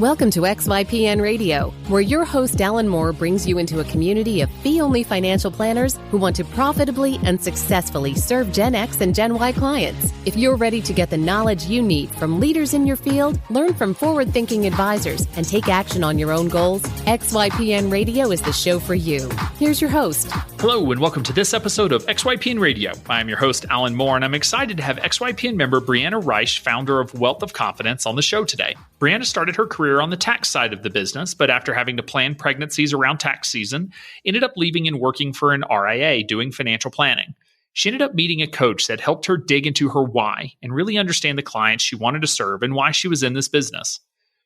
Welcome to XYPN Radio, where your host Alan Moore brings you into a community of fee-only financial planners who want to profitably and successfully serve Gen X and Gen Y clients. If you're ready to get the knowledge you need from leaders in your field, learn from forward-thinking advisors, and take action on your own goals, XYPN Radio is the show for you. Here's your host. Hello, and welcome to this episode of XYPN Radio. I'm your host, Alan Moore, and I'm excited to have XYPN member Breanna Reish, founder of Wealth of Confidence, on the show today. Breanna started her career on the tax side of the business, but after having to plan pregnancies around tax season, ended up leaving and working for an RIA doing financial planning. She ended up meeting a coach that helped her dig into her why and really understand the clients she wanted to serve and why she was in this business.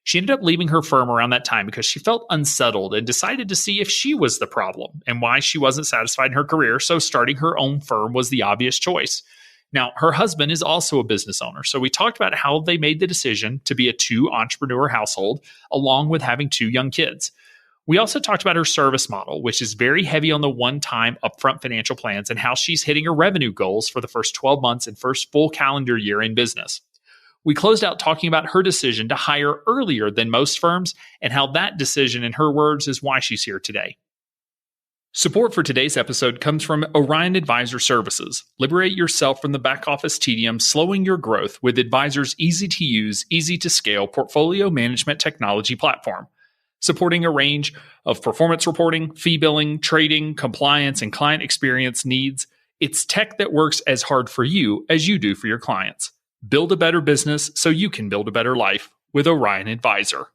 She ended up leaving her firm around that time because she felt unsettled and decided to see if she was the problem and why she wasn't satisfied in her career, so starting her own firm was the obvious choice. Now, her husband is also a business owner, so we talked about how they made the decision to be a two-entrepreneur household, along with having two young kids. We also talked about her service model, which is very heavy on the one-time upfront financial plans and how she's hitting her revenue goals for the first 12 months and first full calendar year in business. We closed out talking about her decision to hire earlier than most firms and how that decision, in her words, is why she's here today. Support for today's episode comes from Orion Advisor Services. Liberate yourself from the back office tedium, slowing your growth with Advisor's easy-to-use, easy-to-scale portfolio management technology platform. Supporting a range of performance reporting, fee billing, trading, compliance, and client experience needs, it's tech that works as hard for you as you do for your clients. Build a better business so you can build a better life with Orion Advisor.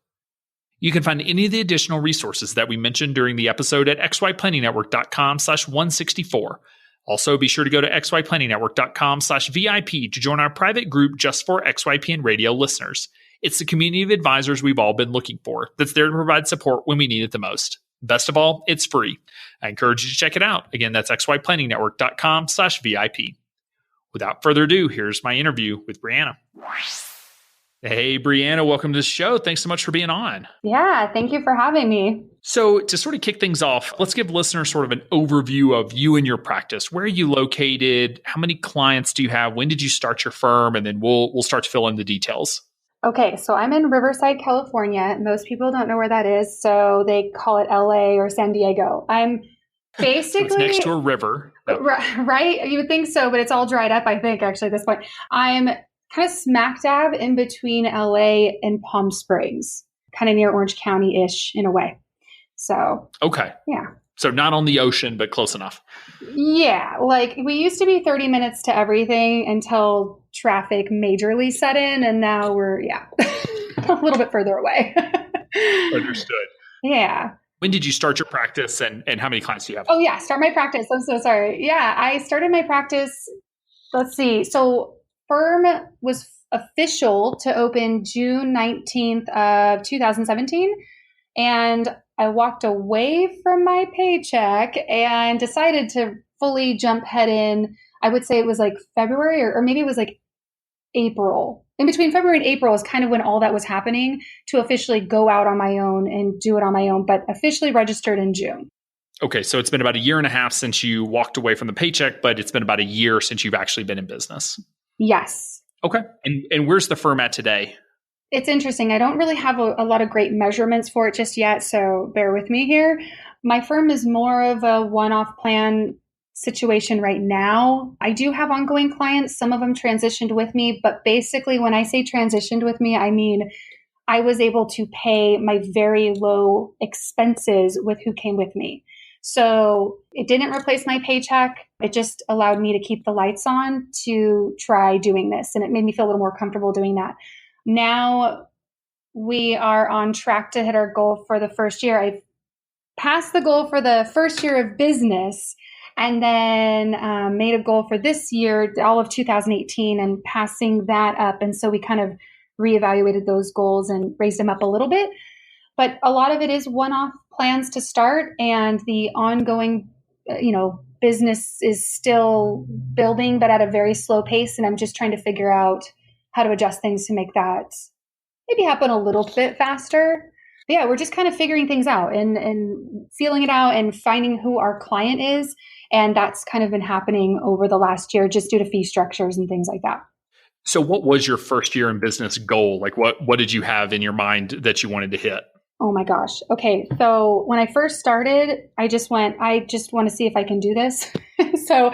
You can find any of the additional resources that we mentioned during the episode at xyplanningnetwork.com/164. Also, be sure to go to xyplanningnetwork.com/VIP to join our private group just for XYPN Radio listeners. It's the community of advisors we've all been looking for that's there to provide support when we need it the most. Best of all, it's free. I encourage you to check it out. Again, that's xyplanningnetwork.com/VIP. Without further ado, here's my interview with Breanna. Hey, Breanna, welcome to the show. Thanks so much for being on. Yeah, thank you for having me. So to sort of kick things off, let's give listeners sort of an overview of you and your practice. Where are you located? How many clients do you have? When did you start your firm? And then we'll start to fill in the details. Okay, so I'm in Riverside, California. Most people don't know where that is, so they call it LA or San Diego. I'm basically... So it's next to a river. Right? You would think so, but it's all dried up, I think, actually, at this point. I'm kind of smack dab in between LA and Palm Springs, kind of near Orange County-ish in a way. So, okay. Yeah. So not on the ocean, but close enough. Yeah. Like we used to be 30 minutes to everything until traffic majorly set in. And now we're, a little bit further away. Understood. Yeah. When did you start your practice and how many clients do you have? Oh, yeah. Start my practice. I'm so sorry. Yeah. I started my practice. Let's see. So firm was official to open June 19th of 2017. And I walked away from my paycheck and decided to fully jump head in. I would say it was like February or maybe it was like April. In between February and April is kind of when all that was happening to officially go out on my own and do it on my own, but officially registered in June. Okay, so it's been about a year and a half since you walked away from the paycheck, but it's been about a year since you've actually been in business. Yes. Okay. And where's the firm at today? It's interesting. I don't really have a lot of great measurements for it just yet, so bear with me here. My firm is more of a one-off plan situation right now. I do have ongoing clients. Some of them transitioned with me, but basically when I say transitioned with me, I mean I was able to pay my very low expenses with who came with me. So it didn't replace my paycheck. It just allowed me to keep the lights on to try doing this. And it made me feel a little more comfortable doing that. Now we are on track to hit our goal for the first year. I've passed the goal for the first year of business and then made a goal for this year, all of 2018, and passing that up. And so we kind of reevaluated those goals and raised them up a little bit. But a lot of it is one-off plans to start, and the ongoing, business is still building, but at a very slow pace. And I'm just trying to figure out how to adjust things to make that maybe happen a little bit faster. But yeah, we're just kind of figuring things out and feeling it out and finding who our client is. And that's kind of been happening over the last year just due to fee structures and things like that. So what was your first year in business goal? Like what did you have in your mind that you wanted to hit? Oh my gosh. Okay. So when I first started, I just want to see if I can do this. So,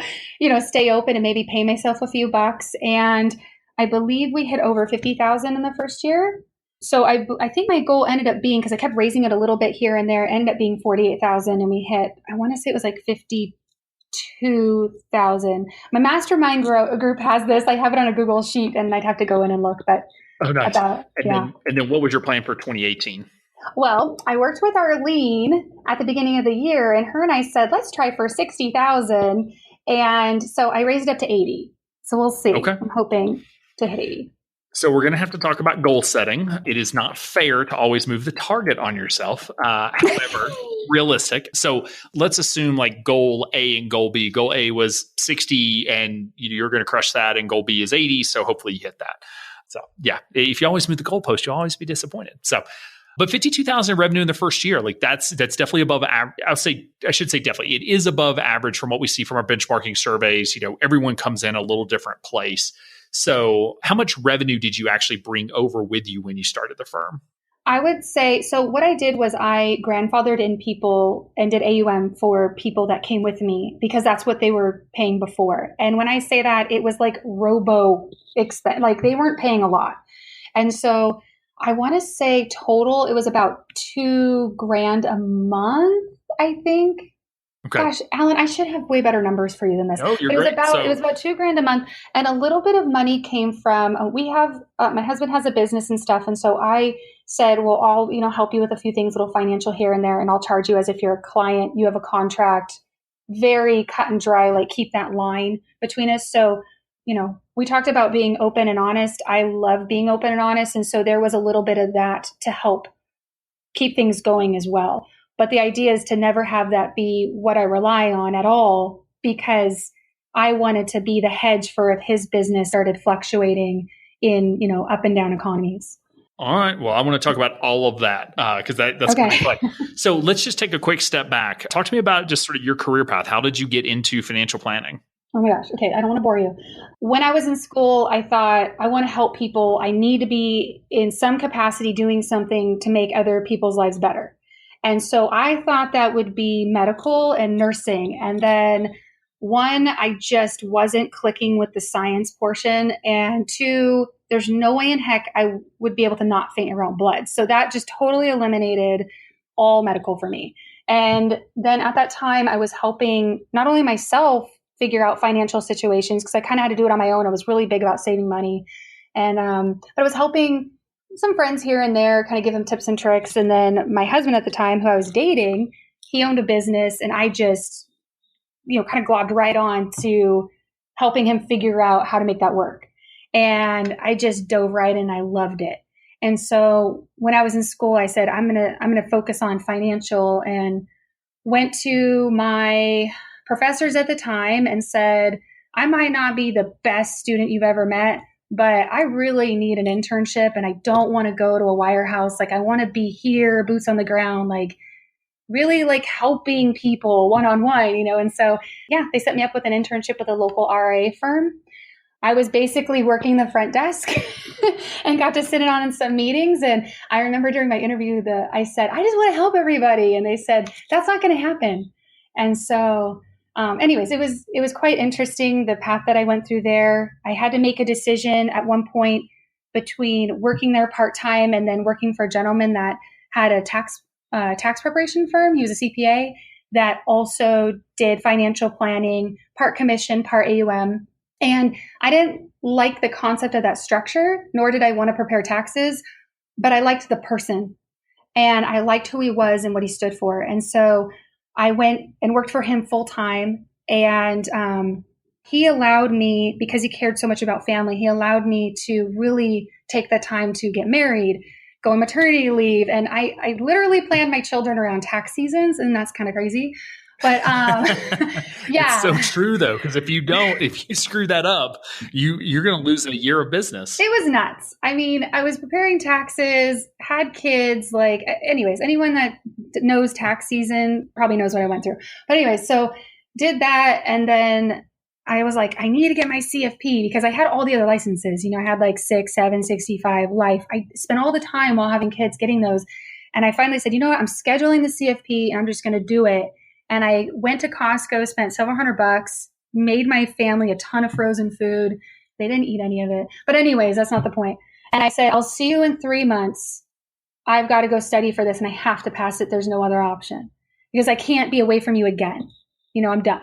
stay open and maybe pay myself a few bucks. And I believe we hit over 50,000 in the first year. So I think my goal ended up being, because I kept raising it a little bit here and there, ended up being 48,000, and we hit, I want to say it was like 52,000. My mastermind group has this. I have it on a Google sheet, and I'd have to go in and look, but Oh, nice. about, and then what was your plan for 2018? Well, I worked with Arlene at the beginning of the year, and her and I said, let's try for 60,000. And so I raised it up to 80. So we'll see. Okay. I'm hoping to hit 80. So we're going to have to talk about goal setting. It is not fair to always move the target on yourself. However, realistic. So let's assume like goal A and goal B. Goal A was 60 and you're going to crush that, and goal B is 80. So hopefully you hit that. So yeah, if you always move the goalpost, you'll always be disappointed. So, but 52,000 revenue in the first year, like that's definitely above average. I should say definitely. It is above average from what we see from our benchmarking surveys. Everyone comes in a little different place. So how much revenue did you actually bring over with you when you started the firm? I would say, so what I did was I grandfathered in people and did AUM for people that came with me, because that's what they were paying before. And when I say that, it was like robo expense, like they weren't paying a lot. And so I want to say total, it was about $2,000 a month, I think. Okay. Gosh, Alan, I should have way better numbers for you than this. No, you're it was great. It was about $2,000 a month, and a little bit of money came from. My husband has a business and stuff, and so I said, well, I'll help you with a few things, little financial here and there, and I'll charge you as if you're a client. You have a contract, very cut and dry. Like keep that line between us. So we talked about being open and honest. I love being open and honest, and so there was a little bit of that to help keep things going as well. But the idea is to never have that be what I rely on at all, because I wanted to be the hedge for if his business started fluctuating in, up and down economies. All right. Well, I want to talk about all of that because that's Okay. going to be fun. So let's just take a quick step back. Talk to me about just sort of your career path. How did you get into financial planning? Oh my gosh. Okay. I don't want to bore you. When I was in school, I thought I want to help people. I need to be in some capacity doing something to make other people's lives better. And so I thought that would be medical and nursing. And then one, I just wasn't clicking with the science portion. And two, there's no way in heck I would be able to not faint around blood. So that just totally eliminated all medical for me. And then at that time, I was helping not only myself figure out financial situations, because I kind of had to do it on my own. I was really big about saving money. And but I was helping some friends here and there, kind of give them tips and tricks. And then my husband at the time, who I was dating, he owned a business, and I just, kind of globbed right on to helping him figure out how to make that work. And I just dove right in. I loved it. And so when I was in school, I said, I'm going to focus on financial, and went to my professors at the time and said, I might not be the best student you've ever met, but I really need an internship, and I don't want to go to a wirehouse. Like I want to be here, boots on the ground, like really like helping people one-on-one, And so, yeah, they set me up with an internship with a local RIA firm. I was basically working the front desk and got to sit in on some meetings. And I remember during my interview, I said, I just want to help everybody. And they said, that's not going to happen. And so anyways, it was quite interesting, the path that I went through there. I had to make a decision at one point between working there part-time and then working for a gentleman that had a tax preparation firm. He was a CPA that also did financial planning, part commission, part AUM. And I didn't like the concept of that structure, nor did I want to prepare taxes, but I liked the person, and I liked who he was and what he stood for. And so I went and worked for him full time, and he allowed me, because he cared so much about family, he allowed me to really take the time to get married, go on maternity leave. And I literally planned my children around tax seasons, and that's kind of crazy. But yeah, it's so true though, because if you screw that up, you're going to lose a year of business. It was nuts. I mean, I was preparing taxes, had kids. Like, anyways, anyone that knows tax season probably knows what I went through. But anyways, so did that, and then I was like, I need to get my CFP because I had all the other licenses. You know, I had like 6, 7, 65, life. I spent all the time while having kids getting those. And I finally said, you know what, I'm scheduling the CFP and I'm just going to do it. And I went to Costco, spent several $100, made my family a ton of frozen food. They didn't eat any of it. But anyways, that's not the point. And I said, I'll see you in 3 months. I've got to go study for this and I have to pass it. There's no other option because I can't be away from you again. You know, I'm done.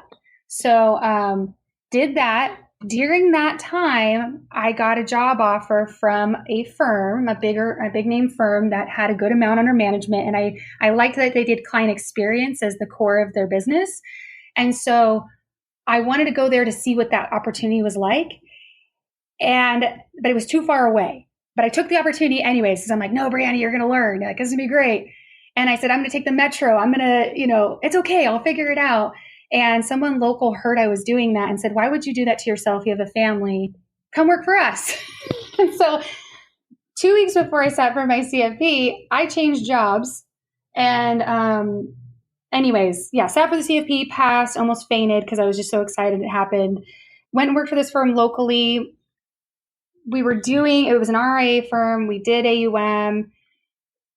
So did that. During that time, I got a job offer from a firm, a big name firm that had a good amount under management. And I liked that they did client experience as the core of their business. And so I wanted to go there to see what that opportunity was like. But it was too far away. But I took the opportunity anyways, because I'm like, no, Breanna, you're going to learn. Like, this is going to be great. And I said, I'm going to take the metro. I'm going to, it's okay. I'll figure it out. And someone local heard I was doing that and said, why would you do that to yourself? You have a family. Come work for us. And so 2 weeks before I sat for my CFP, I changed jobs. And sat for the CFP, passed, almost fainted because I was just so excited it happened. Went and worked for this firm locally. It was an RIA firm. We did AUM.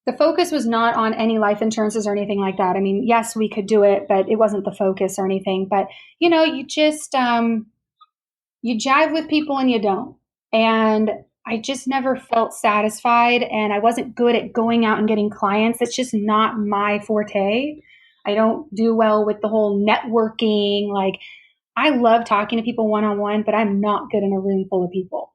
The focus was not on any life insurances or anything like that. I mean, yes, we could do it, but it wasn't the focus or anything. But, you just, you jive with people and you don't. And I just never felt satisfied and I wasn't good at going out and getting clients. It's just not my forte. I don't do well with the whole networking. Like, I love talking to people one-on-one, but I'm not good in a room full of people.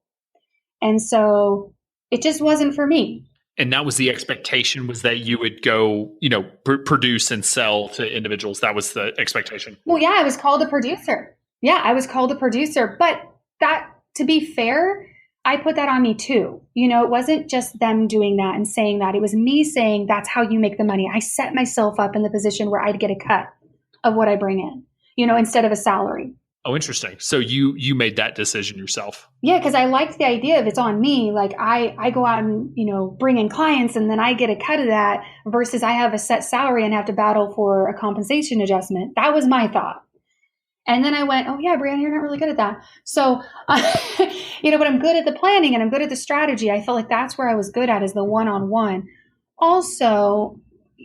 And so it just wasn't for me. And that was the expectation, was that you would go, produce and sell to individuals. That was the expectation. Well, yeah, I was called a producer. But that, to be fair, I put that on me too. It wasn't just them doing that and saying that. It was me saying, that's how you make the money. I set myself up in the position where I'd get a cut of what I bring in, instead of a salary. Oh, interesting. So you made that decision yourself. Yeah, because I liked the idea of it's on me. Like I go out and, bring in clients and then I get a cut of that versus I have a set salary and have to battle for a compensation adjustment. That was my thought. And then I went, oh yeah, Breanna, you're not really good at that. So, but I'm good at the planning and I'm good at the strategy. I felt like that's where I was good at, is the one-on-one. Also,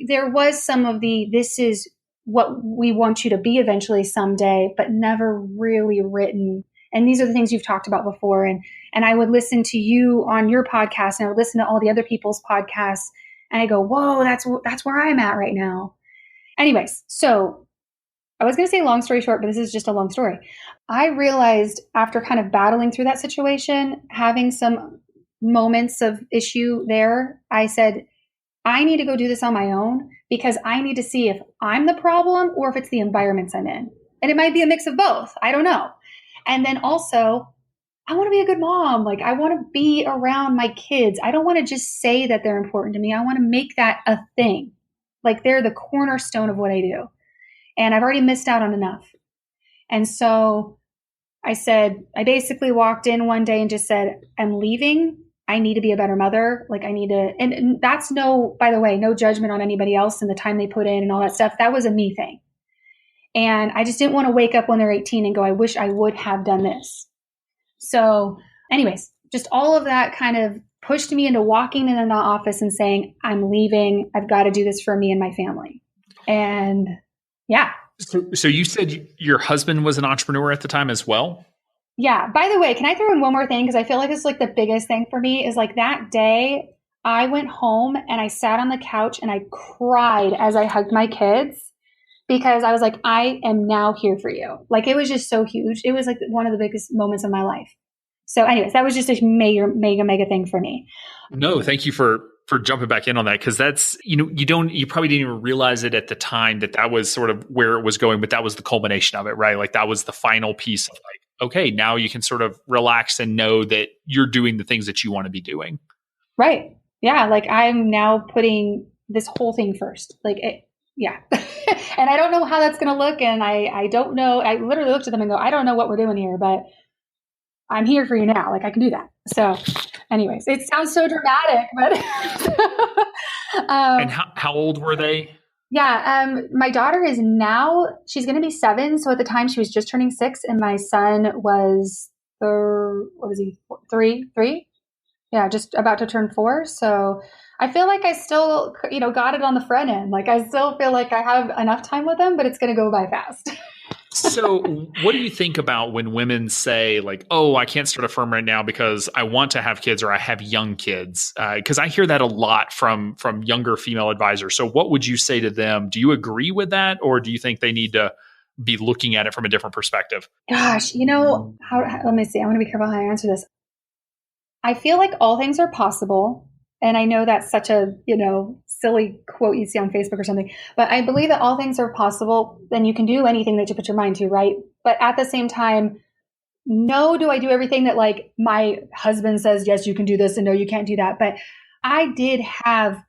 there was some of this is what we want you to be eventually someday, but never really written. And these are the things you've talked about before. And I would listen to you on your podcast and I would listen to all the other people's podcasts and I go, whoa, that's where I'm at right now. Anyways, so I was going to say long story short, but this is just a long story. I realized after kind of battling through that situation, having some moments of issue there, I said, I need to go do this on my own because I need to see if I'm the problem or if it's the environments I'm in. And it might be a mix of both. I don't know. And then also, I want to be a good mom. Like, I want to be around my kids. I don't want to just say that they're important to me. I want to make that a thing. Like, they're the cornerstone of what I do. And I've already missed out on enough. And so I basically walked in one day and just said, I'm leaving. I need to be a better mother. Like, I need to, and that's by the way, no judgment on anybody else and the time they put in and all that stuff. That was a me thing. And I just didn't want to wake up when they're 18 and go, I wish I would have done this. So anyways, just all of that kind of pushed me into walking in the office and saying, I'm leaving. I've got to do this for me and my family. And yeah. So you said your husband was an entrepreneur at the time as well? Yeah. By the way, can I throw in one more thing? Because I feel like it's like the biggest thing for me is like that day I went home and I sat on the couch and I cried as I hugged my kids because I was like, I am now here for you. Like, it was just so huge. It was like one of the biggest moments of my life. So anyways, that was just a mega thing for me. No, thank you for jumping back in on that. Cause that's, you probably didn't even realize it at the time that was sort of where it was going, but that was the culmination of it, right? Like, that was the final piece of like, okay, now you can sort of relax and know that you're doing the things that you want to be doing. Right. Yeah. Like, I'm now putting this whole thing first. Like, yeah. And I don't know how that's going to look. And I don't know. I literally looked at them and go, I don't know what we're doing here, but I'm here for you now. Like, I can do that. So anyways, it sounds so dramatic, but. And how old were they? Yeah, my daughter is now, she's going to be 7. So at the time she was just turning 6 and my son was, what was he, 3? Yeah, just about to turn 4. So I feel like I still, got it on the front end. Like I still feel like I have enough time with them, but it's going to go by fast. So what do you think about when women say like, oh, I can't start a firm right now because I want to have kids or I have young kids? Because I hear that a lot from younger female advisors. So what would you say to them? Do you agree with that? Or do you think they need to be looking at it from a different perspective? Gosh, let me see. I want to be careful how I answer this. I feel like all things are possible. And I know that's such a, silly quote you see on Facebook or something, but I believe that all things are possible. Then you can do anything that you put your mind to, right? But at the same time, no, do I do everything that like my husband says, yes, you can do this, and no, you can't do that. But I did have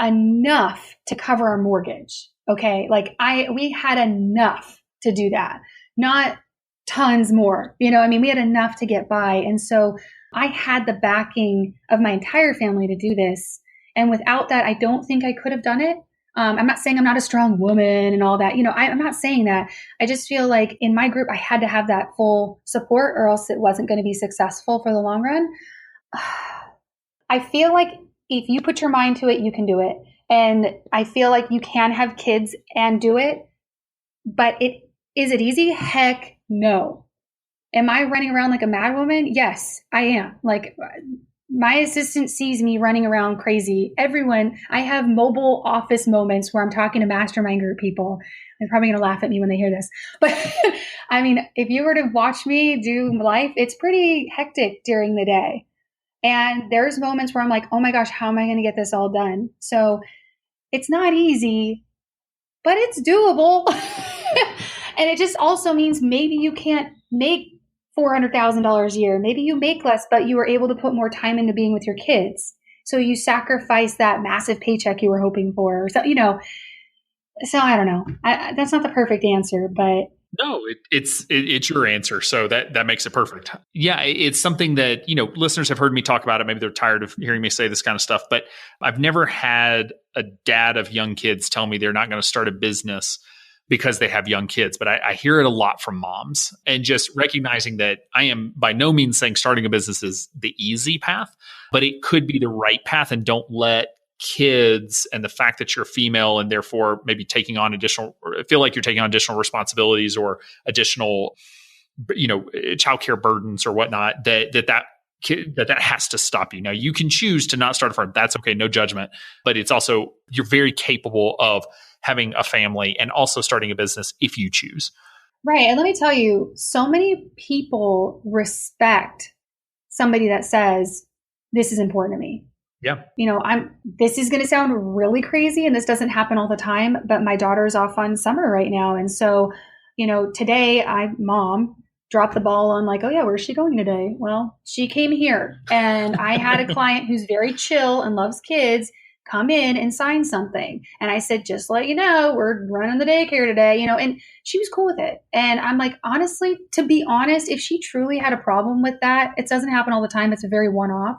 enough to cover our mortgage. Okay. Like we had enough to do that, not tons more, we had enough to get by. And so I had the backing of my entire family to do this. And without that, I don't think I could have done it. I'm not saying I'm not a strong woman and all that. I'm not saying that. I just feel like in my group, I had to have that full support or else it wasn't going to be successful for the long run. I feel like if you put your mind to it, you can do it. And I feel like you can have kids and do it. But is it easy? Heck no. Am I running around like a mad woman? Yes, I am. Like my assistant sees me running around crazy. I have mobile office moments where I'm talking to mastermind group people. They're probably going to laugh at me when they hear this. But I mean, if you were to watch me do life, it's pretty hectic during the day. And there's moments where I'm like, oh my gosh, how am I going to get this all done? So it's not easy, but it's doable. And it just also means maybe you can't make $400,000 a year. Maybe you make less, but you were able to put more time into being with your kids. So you sacrifice that massive paycheck you were hoping for. So, so I don't know. That's not the perfect answer, but. No, it's your answer. So that makes it perfect. Yeah, it's something that, listeners have heard me talk about it. Maybe they're tired of hearing me say this kind of stuff, but I've never had a dad of young kids tell me they're not going to start a business because they have young kids. But I hear it a lot from moms, and just recognizing that I am by no means saying starting a business is the easy path, but it could be the right path. And don't let kids and the fact that you're female and therefore maybe taking on feel like you're taking on additional responsibilities or additional, childcare burdens or whatnot, that has to stop you. Now you can choose to not start a firm. That's okay. No judgment, but it's also, you're very capable of having a family and also starting a business if you choose. Right. And let me tell you, so many people respect somebody that says, this is important to me. Yeah. This is going to sound really crazy and this doesn't happen all the time, but my daughter's off on summer right now. And so, today mom dropped the ball on like, oh yeah, where's she going today? Well, she came here and I had a client who's very chill and loves kids come in and sign something. And I said, just let you know, we're running the daycare today, and she was cool with it. And I'm like, honestly, to be honest, if she truly had a problem with that, it doesn't happen all the time. It's a very one-off.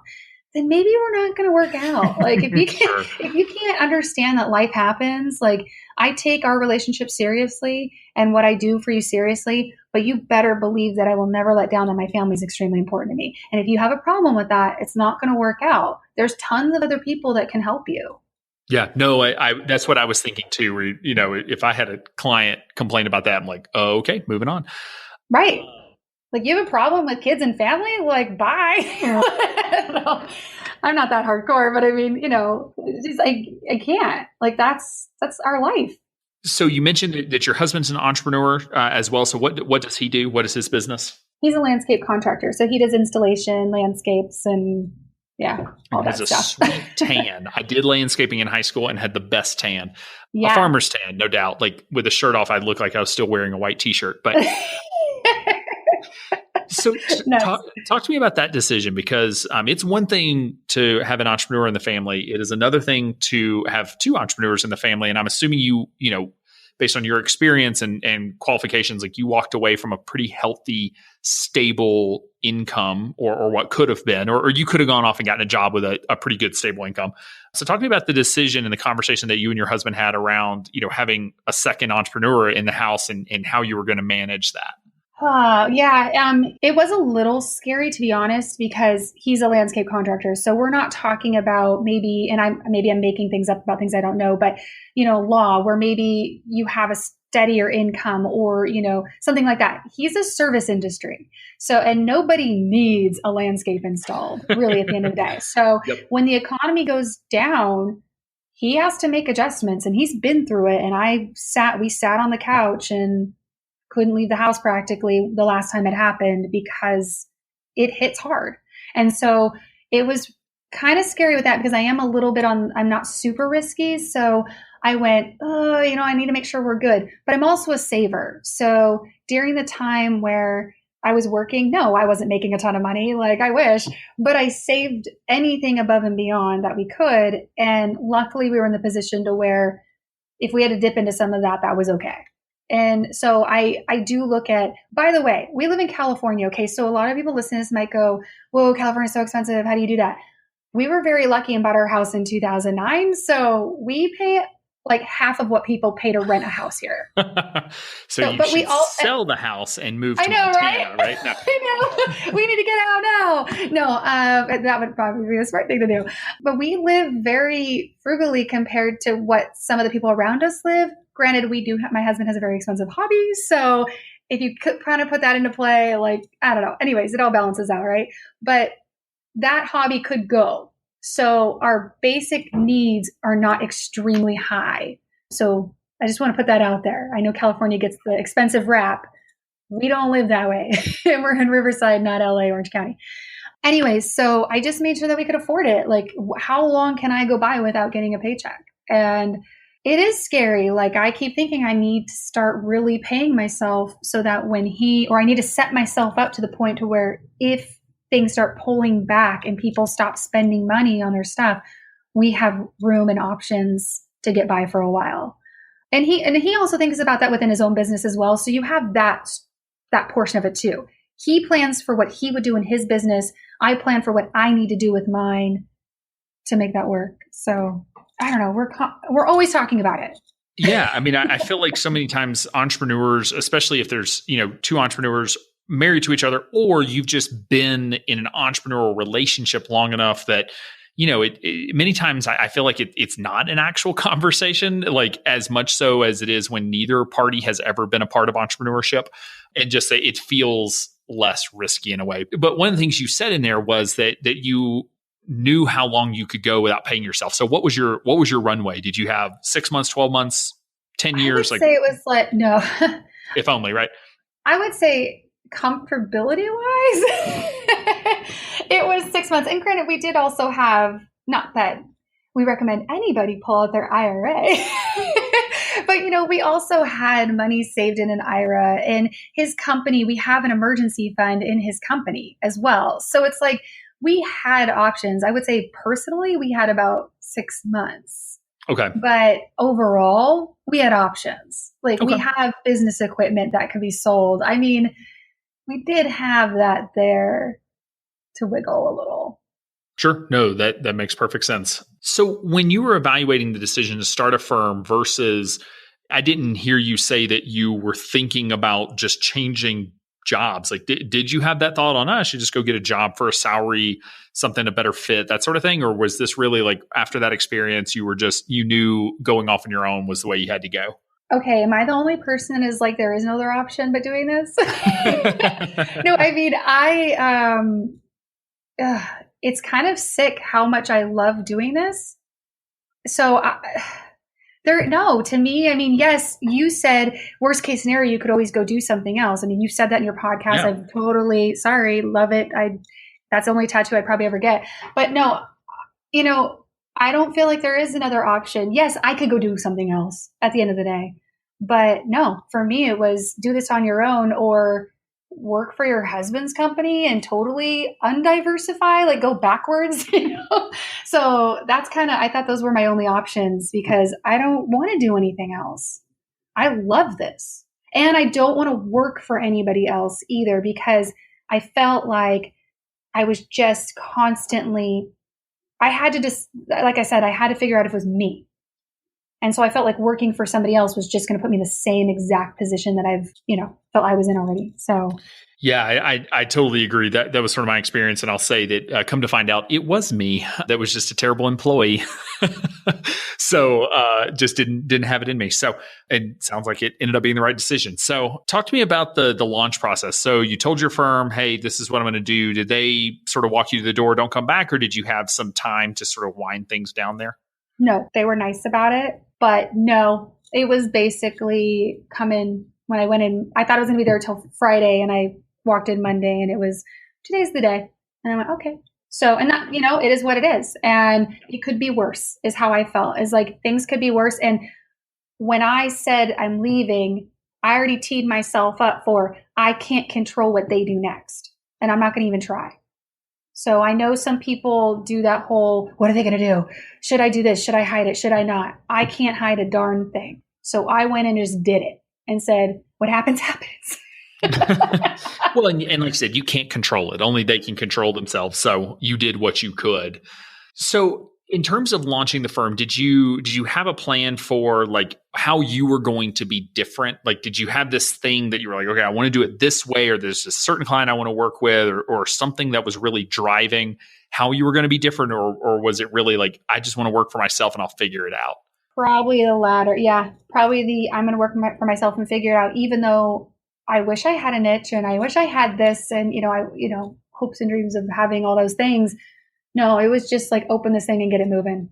Then maybe we're not going to work out. Like if you can't understand that life happens, like I take our relationship seriously and what I do for you seriously, but you better believe that I will never let down that my family is extremely important to me. And if you have a problem with that, it's not going to work out. There's tons of other people that can help you. Yeah, no, I that's what I was thinking too. Where, if I had a client complain about that, I'm like, oh, okay, moving on. Right. Like you have a problem with kids and family? Like, bye. No, I'm not that hardcore, but I mean, just I can't. Like that's our life. So you mentioned that your husband's an entrepreneur as well. So what does he do? What is his business? He's a landscape contractor. So he does installation, landscapes, and all that stuff. Sweet tan. I did landscaping in high school and had the best tan. Yeah. A farmer's tan, no doubt. Like with a shirt off, I'd look like I was still wearing a white t-shirt. But so talk to me about that decision, because it's one thing to have an entrepreneur in the family. It is another thing to have two entrepreneurs in the family. And I'm assuming you based on your experience and qualifications, like you walked away from a pretty healthy, stable income or what could have been, or you could have gone off and gotten a job with a pretty good stable income. So talk to me about the decision and the conversation that you and your husband had around, having a second entrepreneur in the house and how you were going to manage that. It was a little scary, to be honest, because he's a landscape contractor. So we're not talking about maybe I'm making things up about things I don't know, but law where maybe you have a steadier income or, something like that. He's a service industry. So, and nobody needs a landscape installed really at the end of the day. So When the economy goes down, he has to make adjustments, and he's been through it. And we sat on the couch and couldn't leave the house practically the last time it happened because it hits hard. And so it was kind of scary with that because I am a little bit I'm not super risky. So I went, I need to make sure we're good, but I'm also a saver. So during the time where I was working, no, I wasn't making a ton of money like I wish, but I saved anything above and beyond that we could. And luckily we were in the position to where if we had to dip into some of that, that was okay. And so I do look at, by the way, we live in California. Okay. So a lot of people listening to this might go, whoa, California's so expensive. How do you do that? We were very lucky and bought our house in 2009. So we pay like half of what people pay to rent a house here. so you should sell the house and move to Montana, right? No. I know. We need to get out now. No, that would probably be the smart thing to do. But we live very frugally compared to what some of the people around us live. Granted, my husband has a very expensive hobby. So if you could kind of put that into play, like, I don't know. Anyways, it all balances out, right? But that hobby could go. So our basic needs are not extremely high. So I just want to put that out there. I know California gets the expensive rap. We don't live that way. We're in Riverside, not LA, Orange County. Anyways, so I just made sure that we could afford it. Like, how long can I go by without getting a paycheck? And it is scary. Like, I keep thinking I need to start really paying myself so that I need to set myself up to the point to where if things start pulling back and people stop spending money on their stuff, we have room and options to get by for a while. And he also thinks about that within his own business as well. So you have that portion of it too. He plans for what he would do in his business. I plan for what I need to do with mine to make that work. So I don't know. We're always talking about it. Yeah. I mean, I feel like so many times entrepreneurs, especially if there's, two entrepreneurs married to each other, or you've just been in an entrepreneurial relationship long enough that, many times I feel like it's not an actual conversation, like as much so as it is when neither party has ever been a part of entrepreneurship, and just say it feels less risky in a way. But one of the things you said in there was that you knew how long you could go without paying yourself. So what was your runway? Did you have 6 months, 12 months, 10 years? I would say it was like, no. If only, right? I would say comfortability wise, it was 6 months. And granted, we did also have, not that we recommend anybody pull out their IRA, but we also had money saved in an IRA. In his company, we have an emergency fund in his company as well. So it's like, we had options. I would say personally, we had about 6 months. Okay. But overall, we had options. Like we have business equipment that could be sold. I mean, we did have that there to wiggle a little. Sure. No, that makes perfect sense. So when you were evaluating the decision to start a firm versus, I didn't hear you say that you were thinking about just changing jobs. Like, did you have that thought on, I should just go get a job for a salary, something a better fit, that sort of thing? Or was this really like after that experience, you knew going off on your own was the way you had to go? Okay. Am I the only person that is like, there is no other option but doing this? No, I mean, it's kind of sick how much I love doing this. So to me, I mean, yes, you said worst case scenario, you could always go do something else. I mean, you said that in your podcast. Yeah. I'm totally sorry. Love it. That's the only tattoo I'd probably ever get. But no, I don't feel like there is another option. Yes, I could go do something else at the end of the day. But no, for me, it was do this on your own or work for your husband's company and totally undiversify, like go backwards, So that's I thought those were my only options because I don't want to do anything else. I love this. And I don't want to work for anybody else either, because I felt like I was just constantly, I had to just, like I said, I had to figure out if it was me. And so I felt like working for somebody else was just going to put me in the same exact position that I've, felt I was in already. So yeah, I totally agree. That was sort of my experience, and I'll say that come to find out, it was me that was just a terrible employee. So just didn't have it in me. So it sounds like it ended up being the right decision. So talk to me about the launch process. So you told your firm, hey, this is what I'm going to do. Did they sort of walk you to the door, don't come back, or did you have some time to sort of wind things down there? No, they were nice about it, but no, it was basically come in. When I went in, I thought I was going to be there till Friday, and I walked in Monday, and it was, today's the day. And I went, okay. So, and that, it is what it is. And it could be worse is how I felt. Is like things could be worse. And when I said I'm leaving, I already teed myself up for, I can't control what they do next. And I'm not going to even try. So I know some people do that whole, what are they going to do? Should I do this? Should I hide it? Should I not? I can't hide a darn thing. So I went and just did it and said, what happens, happens. Well, and like I said, you can't control it. Only they can control themselves. So you did what you could. So in terms of launching the firm, did you have a plan for like how you were going to be different? Like, did you have this thing that you were like, okay, I want to do it this way, or there's a certain client I want to work with, or something that was really driving how you were going to be different? Or was it really like, I just want to work for myself and I'll figure it out? Probably the latter. Yeah. Probably I'm going to work for myself and figure it out, even though I wish I had a niche and I wish I had this and, hopes and dreams of having all those things. No, it was just like open this thing and get it moving.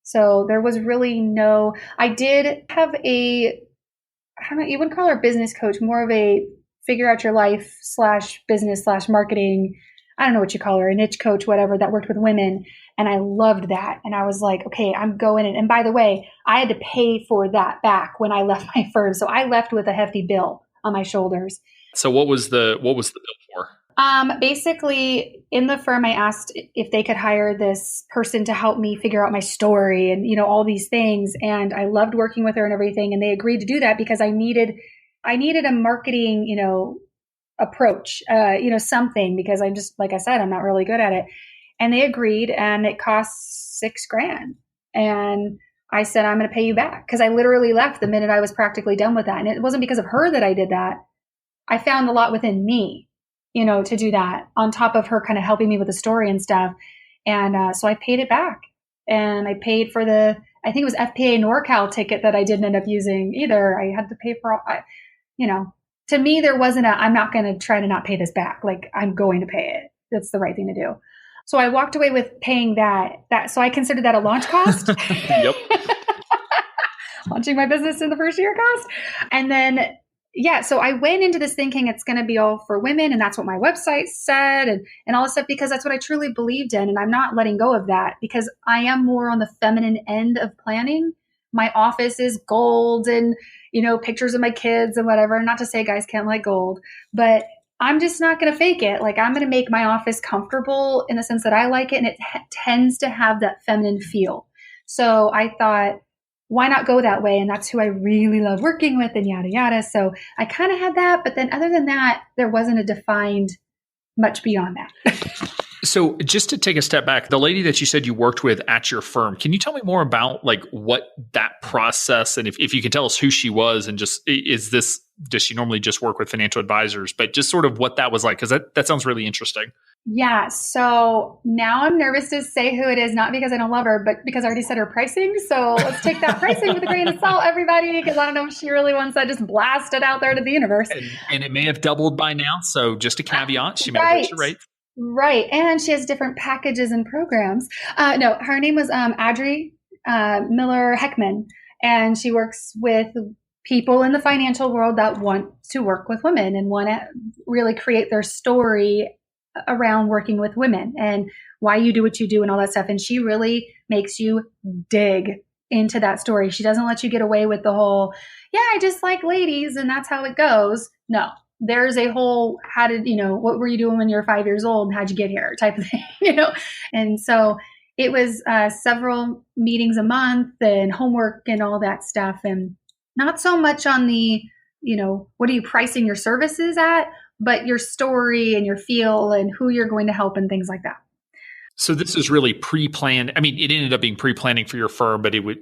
So there was really I did have I don't know, you wouldn't call her a business coach, more of a figure out your life /business /marketing. I don't know what you call her, a niche coach, whatever, that worked with women. And I loved that. And I was like, okay, I'm going in. And by the way, I had to pay for that back when I left my firm. So I left with a hefty bill on my shoulders. So what was the bill for? Basically, in the firm, I asked if they could hire this person to help me figure out my story and, all these things. And I loved working with her and everything. And they agreed to do that because I needed a marketing, approach, something, because I'm just, like I said, I'm not really good at it. And they agreed, and it cost $6,000. And I said, I'm going to pay you back, because I literally left the minute I was practically done with that. And it wasn't because of her that I did that. I found a lot within me, to do that, on top of her kind of helping me with the story and stuff. And so I paid it back, and I paid for I think it was FPA NorCal ticket that I didn't end up using either. I had to pay for, to me, there wasn't I'm not going to try to not pay this back. Like, I'm going to pay it. That's the right thing to do. So I walked away with paying that. So I considered that a launch cost. Yep. Launching my business in the first year cost. And then, so I went into this thinking it's going to be all for women. And that's what my website said and all this stuff, because that's what I truly believed in. And I'm not letting go of that, because I am more on the feminine end of planning. My office is gold and, pictures of my kids and whatever. Not to say guys can't like gold, but I'm just not going to fake it. Like, I'm going to make my office comfortable in the sense that I like it. And it tends to have that feminine feel. So I thought, why not go that way? And that's who I really love working with and yada, yada. So I kind of had that. But then other than that, there wasn't a defined much beyond that. So just to take a step back, the lady that you said you worked with at your firm, can you tell me more about like what that process, and if you can tell us who she was, and just does she normally just work with financial advisors, but just sort of what that was like? Because that sounds really interesting. Yeah. So now I'm nervous to say who it is, not because I don't love her, but because I already said her pricing. So let's take that pricing with a grain of salt, everybody, because I don't know if she really wants that just blasted out there to the universe. And it may have doubled by now. So just a caveat, she may have raised her rates. Right. And she has different packages and programs. No, her name was Audrey Miller Heckman, and she works with people in the financial world that want to work with women and want to really create their story around working with women and why you do what you do and all that stuff. And she really makes you dig into that story. She doesn't let you get away with the whole, I just like ladies and that's how it goes. No. There's a whole, what were you doing when you were 5 years old? How'd you get here type of thing, And so it was several meetings a month and homework and all that stuff. And not so much on the, what are you pricing your services at, but your story and your feel and who you're going to help and things like that. So this is really pre-planned. I mean, it ended up being pre-planning for your firm, but it would,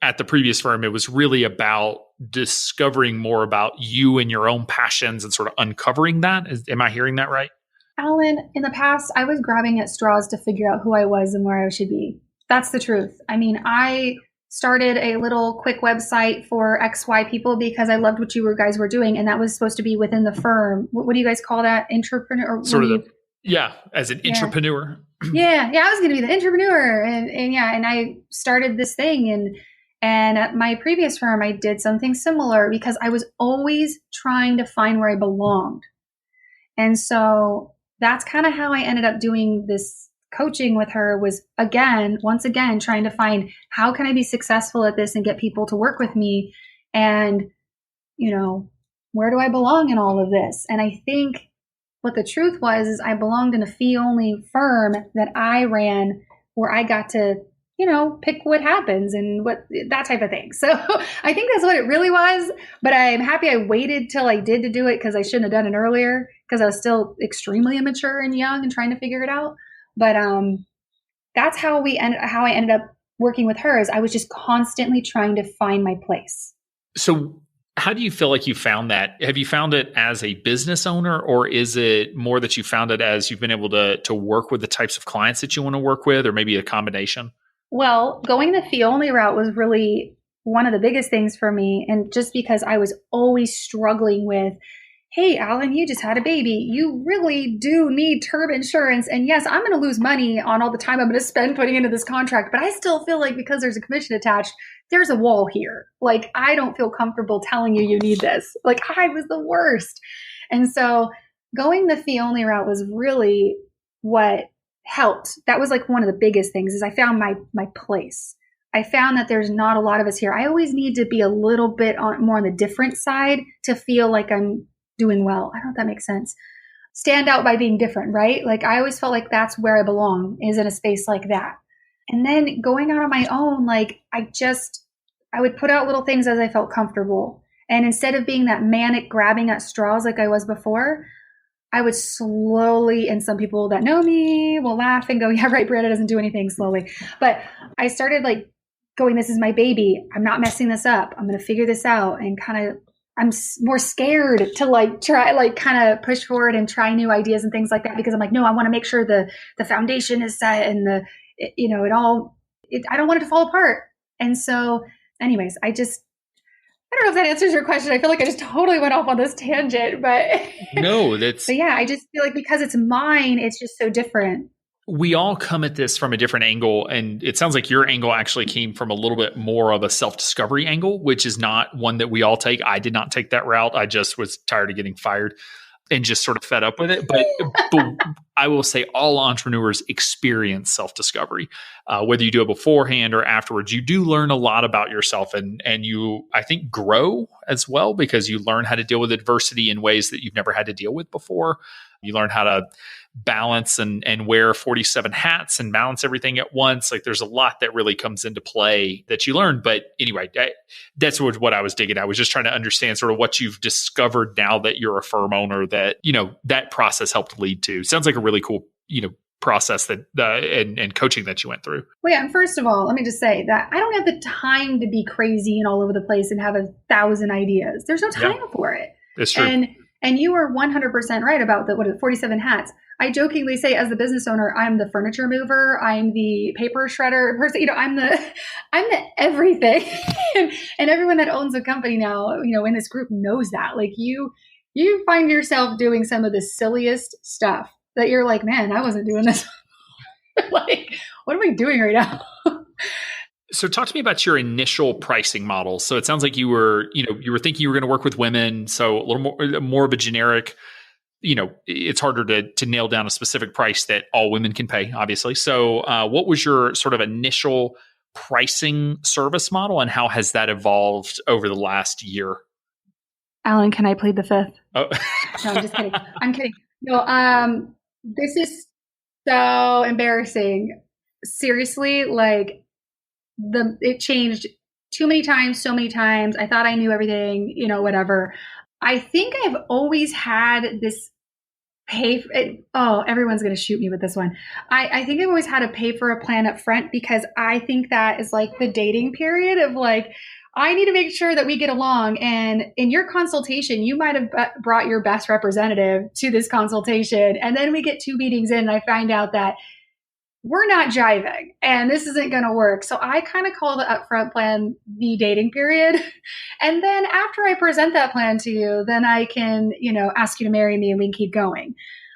at the previous firm, it was really about discovering more about you and your own passions and sort of uncovering that. Am I hearing that right? Alan, in the past, I was grabbing at straws to figure out who I was and where I should be. That's the truth. I mean, I started a little quick website for XY people because I loved what you guys were doing. And that was supposed to be within the firm. What do you guys call that? Entrepreneur? As an entrepreneur. Yeah. I was going to be the entrepreneur. And I started this thing. And at my previous firm, I did something similar because I was always trying to find where I belonged. And so that's kind of how I ended up doing this coaching with her, was once again, trying to find how can I be successful at this and get people to work with me? And, where do I belong in all of this? And I think what the truth was is I belonged in a fee-only firm that I ran, where I got to, pick what happens and what that type of thing. So I think that's what it really was. But I'm happy I waited till I did to do it, because I shouldn't have done it earlier, because I was still extremely immature and young and trying to figure it out. But that's how I ended up working with her, is I was just constantly trying to find my place. So how do you feel like you found that? Have you found it as a business owner, or is it more that you found it as you've been able to work with the types of clients that you want to work with, or maybe a combination? Well, going the fee only route was really one of the biggest things for me. And just because I was always struggling with, hey, Alan, you just had a baby. You really do need term insurance. And yes, I'm going to lose money on all the time I'm going to spend putting into this contract. But I still feel like, because there's a commission attached, there's a wall here. Like, I don't feel comfortable telling you need this. Like, I was the worst. And so going the fee only route was really what helped. That was like one of the biggest things, is I found my place. I found that there's not a lot of us here. I always need to be a little bit more on the different side to feel like I'm doing well. I don't know if that makes sense. Stand out by being different, right? Like, I always felt like that's where I belong, is in a space like that. And then going out on my own, like, I would put out little things as I felt comfortable. And instead of being that manic grabbing at straws like I was before, I would slowly, and some people that know me will laugh and go, yeah, right, Breanna doesn't do anything slowly. But I started like going, this is my baby. I'm not messing this up. I'm going to figure this out. And I'm more scared to try kind of push forward and try new ideas and things like that, because I'm like, no, I want to make sure the foundation is set and I don't want it to fall apart. And so anyways, I don't know if that answers your question. I feel like I just totally went off on this tangent, but no, that's. But yeah, I just feel like because it's mine, it's just so different. We all come at this from a different angle, and it sounds like your angle actually came from a little bit more of a self-discovery angle, which is not one that we all take. I did not take that route. I just was tired of getting fired and just sort of fed up with it. But I will say all entrepreneurs experience self-discovery, whether you do it beforehand or afterwards. You do learn a lot about yourself, and you, I think, grow as well, because you learn how to deal with adversity in ways that you've never had to deal with before. You learn how to balance and wear 47 hats and balance everything at once. Like, there's a lot that really comes into play that you learn. But anyway, that's what I was digging. I was just trying to understand sort of what you've discovered now that you're a firm owner, that, that process helped lead to. Sounds like a really cool, process that and coaching that you went through. Well, yeah. And first of all, let me just say that I don't have the time to be crazy and all over the place and have 1,000 ideas. There's no time for it. That's true. And you were 100% right about 47 hats. I jokingly say, as the business owner, I'm the furniture mover, I'm the paper shredder person. I'm the everything. and everyone that owns a company now, in this group knows that. Like, you find yourself doing some of the silliest stuff that you're like, man, I wasn't doing this. Like, what am I doing right now? So talk to me about your initial pricing model. So it sounds like you were thinking you were going to work with women. So a little more of a generic, it's harder to nail down a specific price that all women can pay, obviously. So what was your sort of initial pricing service model, and how has that evolved over the last year? Alan, can I plead the fifth? Oh. No, I'm just kidding. I'm kidding. No, this is so embarrassing. Seriously, like, it changed too many times, so many times. I thought I knew everything, whatever. I think I've always had this everyone's going to shoot me with this one. I think I've always had to pay for a plan up front because I think that is like the dating period of like, I need to make sure that we get along. And in your consultation, you might have brought your best representative to this consultation. And then we get 2 meetings in and I find out that we're not jiving and this isn't going to work. So I kind of call the upfront plan the dating period. And then after I present that plan to you, then I can, ask you to marry me and we can keep going.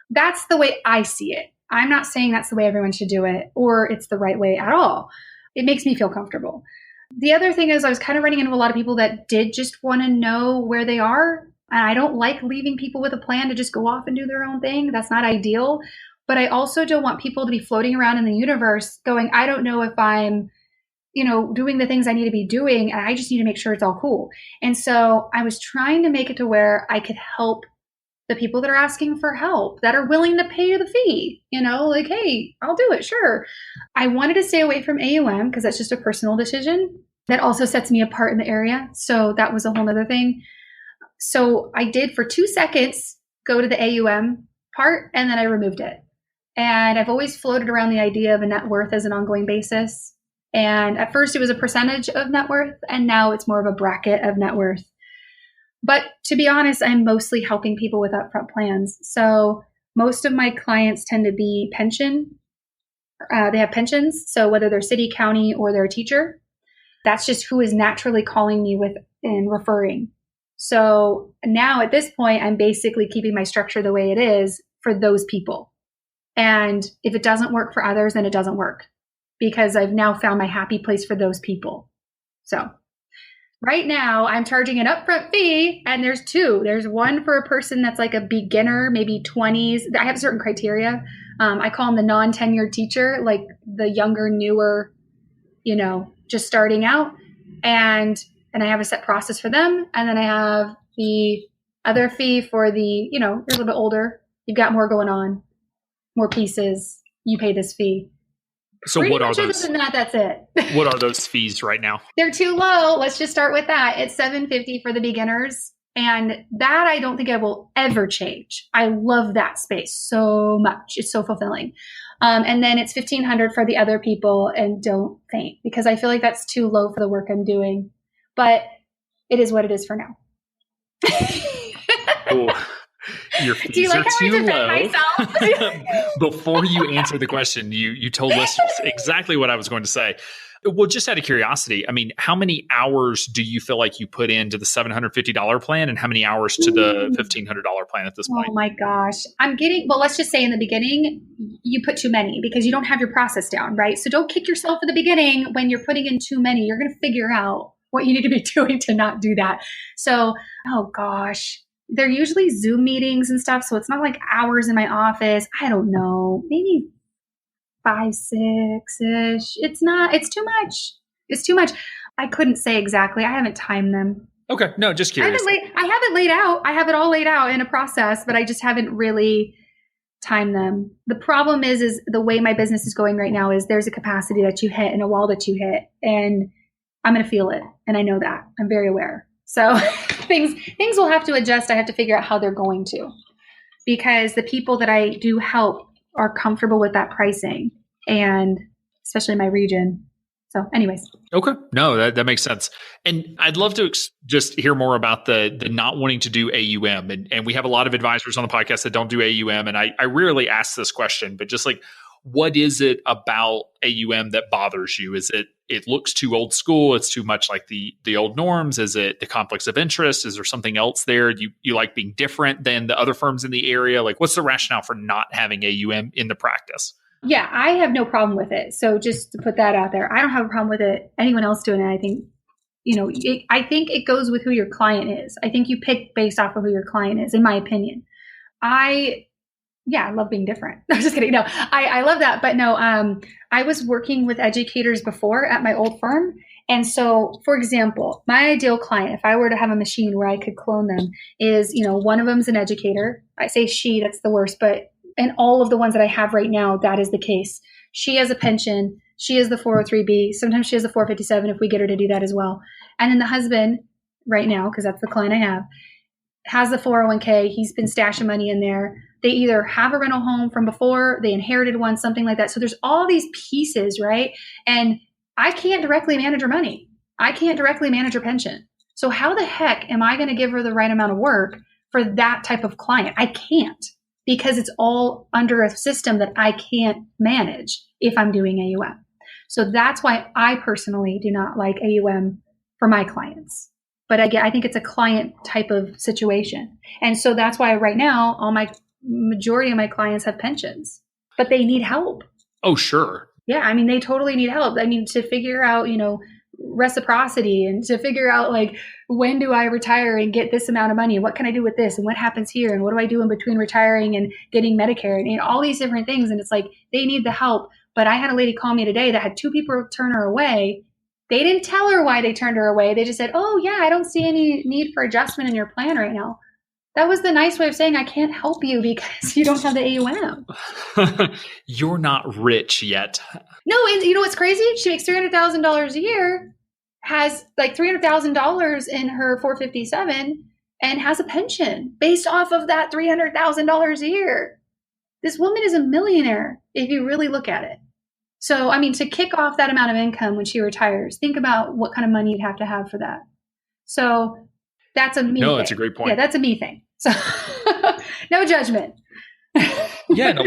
That's the way I see it. I'm not saying that's the way everyone should do it or it's the right way at all. It makes me feel comfortable. The other thing is I was kind of running into a lot of people that did just want to know where they are. And I don't like leaving people with a plan to just go off and do their own thing. That's not ideal. But I also don't want people to be floating around in the universe going, I don't know if I'm, doing the things I need to be doing. And I just need to make sure it's all cool. And so I was trying to make it to where I could help the people that are asking for help, that are willing to pay the fee, like, hey, I'll do it. Sure. I wanted to stay away from AUM because that's just a personal decision that also sets me apart in the area. So that was a whole other thing. So I did for 2 seconds go to the AUM part and then I removed it. And I've always floated around the idea of a net worth as an ongoing basis. And at first it was a percentage of net worth, and now it's more of a bracket of net worth. But to be honest, I'm mostly helping people with upfront plans. So most of my clients tend to be pension. They have pensions. So whether they're city, county, or they're a teacher, that's just who is naturally calling me with and referring. So now at this point, I'm basically keeping my structure the way it is for those people. And if it doesn't work for others, then it doesn't work because I've now found my happy place for those people. So right now I'm charging an upfront fee and there's 2. There's one for a person that's like a beginner, maybe 20s. I have certain criteria. I call them the non-tenured teacher, like the younger, newer, just starting out. And I have a set process for them. And then I have the other fee for the, you're a little bit older. You've got more going on. More pieces, you pay this fee. So Pretty what are much those? Other than that, that's it. What are those fees right now? They're too low. Let's just start with that. It's $750 for the beginners. And that I don't think I will ever change. I love that space so much. It's so fulfilling. And then it's $1,500 for the other people, and don't faint because I feel like that's too low for the work I'm doing. But it is what it is for now. Cool. Your fees are too low. Before you answer the question, you told listeners exactly what I was going to say. Well, just out of curiosity, I mean, how many hours do you feel like you put into the $750 plan and how many hours to the $1,500 plan at this point? Oh my gosh. Let's just say in the beginning, you put too many because you don't have your process down, right? So don't kick yourself in the beginning when you're putting in too many. You're going to figure out what you need to be doing to not do that. So, oh gosh. They're usually Zoom meetings and stuff. So it's not like hours in my office. I don't know, maybe 5, 6-ish. It's too much. It's too much. I couldn't say exactly. I haven't timed them. Okay. No, just curious. I have it laid out. I have it all laid out in a process, but I just haven't really timed them. The problem is the way my business is going right now is there's a capacity that you hit and a wall that you hit, and I'm going to feel it. And I know that. I'm very aware. So things will have to adjust. I have to figure out how they're going to, because the people that I do help are comfortable with that pricing, and especially in my region. So anyways. Okay. No, that makes sense. And I'd love to just hear more about the not wanting to do AUM. And we have a lot of advisors on the podcast that don't do AUM. And I rarely ask this question, but just like, what is it about AUM that bothers you? Is it looks too old school? It's too much like the old norms? Is it the conflicts of interest? Is there something else there? You like being different than the other firms in the area? Like, what's the rationale for not having AUM in the practice? Yeah, I have no problem with it. So just to put that out there, I don't have a problem with it. Anyone else doing it, I think, I think it goes with who your client is. I think you pick based off of who your client is, in my opinion. I love being different. I'm just kidding. No, I love that. But no, I was working with educators before at my old firm. And so, for example, my ideal client, if I were to have a machine where I could clone them, is, one of them is an educator. I say she, that's the worst, but in all of the ones that I have right now, that is the case. She has a pension. She is the 403B. Sometimes she has the 457 if we get her to do that as well. And then the husband right now, because that's the client I have, has the 401k. He's been stashing money in there. They either have a rental home from before, they inherited one, something like that. So there's all these pieces, right? And I can't directly manage her money. I can't directly manage her pension. So how the heck am I going to give her the right amount of work for that type of client? I can't, because it's all under a system that I can't manage if I'm doing AUM. So that's why I personally do not like AUM for my clients. But again, I think it's a client type of situation. And so that's why right now, majority of my clients have pensions, but they need help. Oh, sure. Yeah. I mean, they totally need help. I mean, to figure out, reciprocity, and to figure out like, when do I retire and get this amount of money? What can I do with this? And what happens here? And what do I do in between retiring and getting Medicare, and all these different things. And it's like, they need the help. But I had a lady call me today that had 2 people turn her away. They didn't tell her why they turned her away. They just said, oh yeah, I don't see any need for adjustment in your plan right now. That was the nice way of saying, I can't help you because you don't have the AUM. You're not rich yet. No, and you know what's crazy? She makes $300,000 a year, has like $300,000 in her 457, and has a pension based off of that $300,000 a year. This woman is a millionaire if you really look at it. So, I mean, to kick off that amount of income when she retires, think about what kind of money you'd have to have for that. So that's a me thing. No, that's a great point. Yeah, that's a me thing. So no judgment. Yeah, and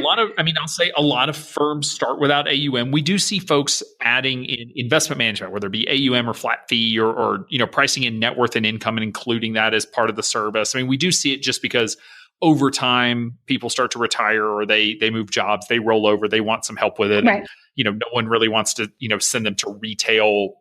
I'll say a lot of firms start without AUM. We do see folks adding in investment management, whether it be AUM or flat fee or pricing in net worth and income and including that as part of the service. I mean, we do see it just because over time people start to retire or they move jobs, they roll over, they want some help with it. Right. And, no one really wants to, send them to retail,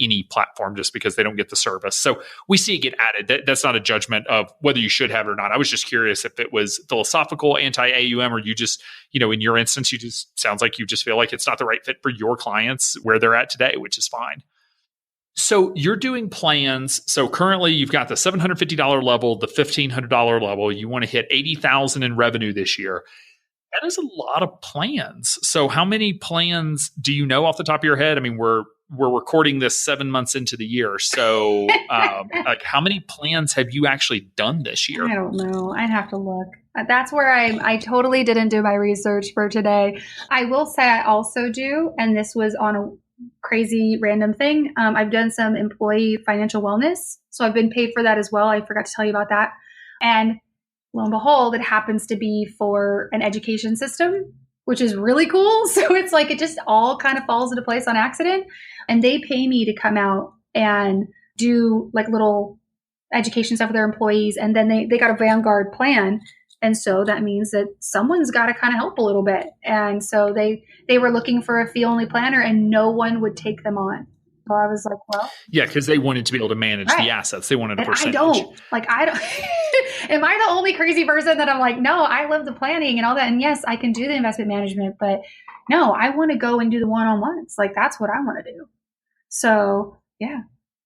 any platform just because they don't get the service. So we see it get added. That's not a judgment of whether you should have it or not. I was just curious if it was philosophical anti-AUM, or you just, in your instance, you just sounds like you just feel like it's not the right fit for your clients where they're at today, which is fine. So you're doing plans. So currently you've got the $750 level, the $1,500 level. You want to hit $80,000 in revenue this year. That is a lot of plans. So how many plans do you know off the top of your head? I mean, we're recording this 7 months into the year. So like how many plans have you actually done this year? I don't know. I'd have to look. That's where I totally didn't do my research for today. I will say I also do, and this was on a crazy random thing. I've done some employee financial wellness. So I've been paid for that as well. I forgot to tell you about that. And lo and behold, it happens to be for an education system, which is really cool. So it's like, it just all kind of falls into place on accident. And they pay me to come out and do like little education stuff with their employees. And then they got a Vanguard plan. And so that means that someone's got to kind of help a little bit. And so they were looking for a fee-only planner and no one would take them on. So I was like, well. Yeah, because they wanted to be able to manage the assets. They wanted a percentage. I don't. Am I the only crazy person that I'm like, no, I love the planning and all that. And yes, I can do the investment management, but no, I want to go and do the one-on-ones. Like that's what I want to do. So yeah.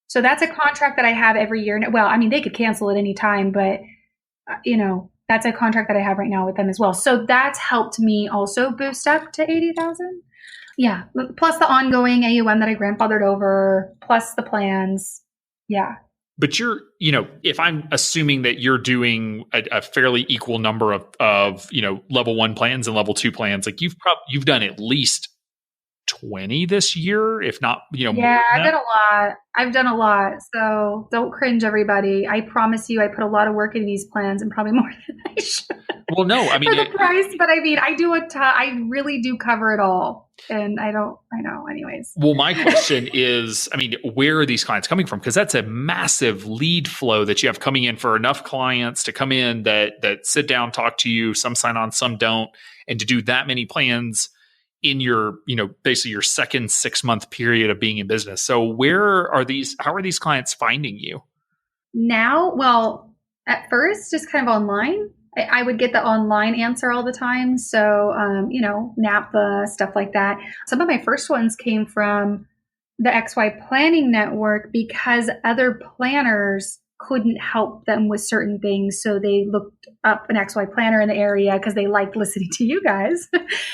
So that's a contract that I have every year. Well, I mean, they could cancel at any time, but that's a contract that I have right now with them as well. So that's helped me also boost up to 80,000. Yeah. Plus the ongoing AUM that I grandfathered over, plus the plans. Yeah. But you're, if I'm assuming that you're doing a fairly equal number of level 1 plans and level 2 plans, like you've done at least 20 this year, if not, Yeah, I've done a lot. So don't cringe, everybody. I promise you, I put a lot of work in these plans and probably more than I should. Well, no, I mean, for the price, but I mean, I do I really do cover it all. And I know anyways. Well, my question is, I mean, where are these clients coming from? Because that's a massive lead flow that you have coming in for enough clients to come in that sit down, talk to you, some sign on, some don't. And to do that many plans in your, basically your second 6-month period of being in business. So how are these clients finding you? Now, well, at first, just kind of online. I would get the online answer all the time. So, NAPA, stuff like that. Some of my first ones came from the XY Planning Network because other planners couldn't help them with certain things. So they looked up an XY planner in the area because they liked listening to you guys.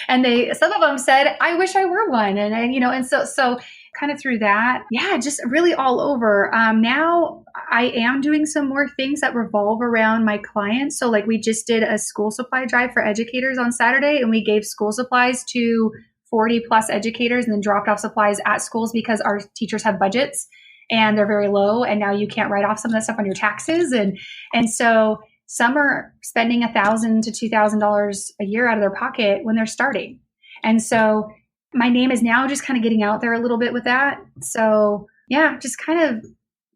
And some of them said, I wish I were one. And so kind of through that, just really all over. Now I am doing some more things that revolve around my clients. So like we just did a school supply drive for educators on Saturday, and we gave school supplies to 40 plus educators and then dropped off supplies at schools because our teachers have budgets and they're very low. And now you can't write off some of that stuff on your taxes. And so some are spending $1,000 to $2,000 a year out of their pocket when they're starting. And so my name is now just kind of getting out there a little bit with that. So just kind of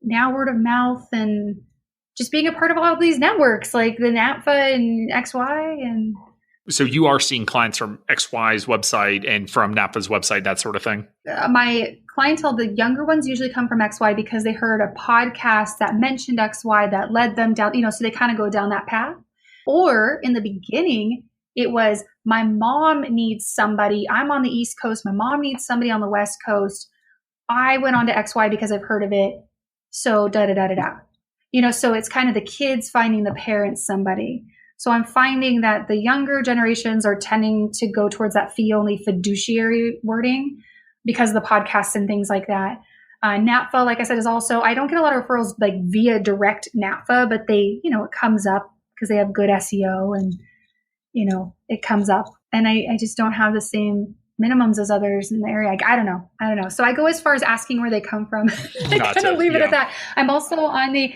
now word of mouth and just being a part of all of these networks like the NAPFA and XY. And so you are seeing clients from XY's website and from NAPFA's website, that sort of thing? My clientele, the younger ones usually come from XY because they heard a podcast that mentioned XY that led them down, so they kind of go down that path. Or in the beginning, it was my mom needs somebody. I'm on the East Coast. My mom needs somebody on the West Coast. I went on to XY because I've heard of it. So so it's kind of the kids finding the parents somebody. So I'm finding that the younger generations are tending to go towards that fee-only fiduciary wording because of the podcasts and things like that. NAPFA, like I said, is also, I don't get a lot of referrals like via direct NAPFA, but they, it comes up because they have good SEO and, it comes up. And I just don't have the same minimums as others in the area. I don't know. So I go as far as asking where they come from. I kind of leave it at that. I'm also on the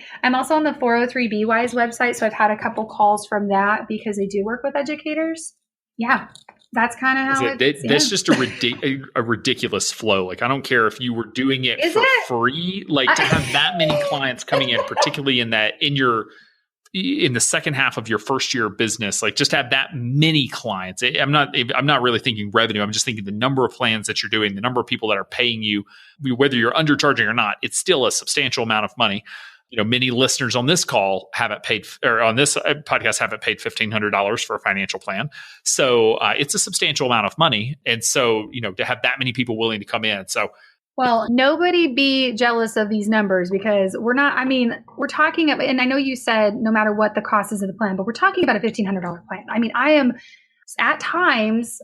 403 BY's website. So I've had a couple calls from that because they do work with educators. Yeah. That's kind of how that's just a ridiculous flow. Like, I don't care if you were doing it free, like to have that many clients coming in, particularly in the second half of your first year of business, like just have that many clients. I'm not really thinking revenue. I'm just thinking the number of plans that you're doing, the number of people that are paying you, whether you're undercharging or not, it's still a substantial amount of money. Many listeners on this call haven't paid, or on this podcast haven't paid $1,500 for a financial plan. So it's a substantial amount of money. And so, to have that many people willing to come in. So, well, nobody be jealous of these numbers because we're talking about, and I know you said no matter what the cost is of the plan, but we're talking about a $1,500 plan. I am at times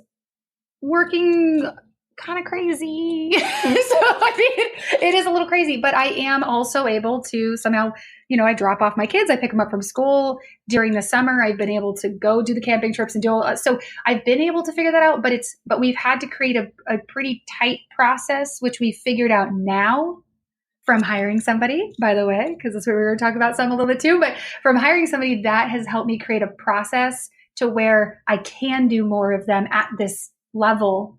working kind of crazy. It is a little crazy, but I am also able to somehow, I drop off my kids. I pick them up from school during the summer. I've been able to go do the camping trips and so I've been able to figure that out, but we've had to create a pretty tight process, which we figured out now from hiring somebody, by the way, because that's what we were talking about some a little bit too, but from hiring somebody that has helped me create a process to where I can do more of them at this level.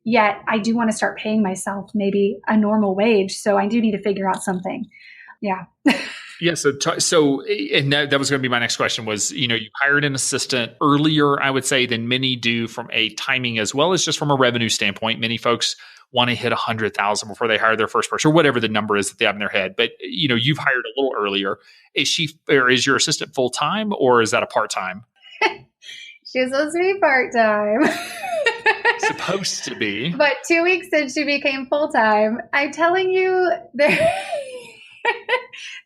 Yet I do want to start paying myself maybe a normal wage. So I do need to figure out something. Yeah. Yeah. So, and that was going to be my next question was, you hired an assistant earlier, I would say, than many do from a timing as well as just from a revenue standpoint. Many folks want to hit 100,000 before they hire their first person or whatever the number is that they have in their head. But, you've hired a little earlier. Is your assistant full-time or is that a part-time? She's supposed to be part-time. Supposed to be. But 2 weeks since she became full-time, I'm telling you,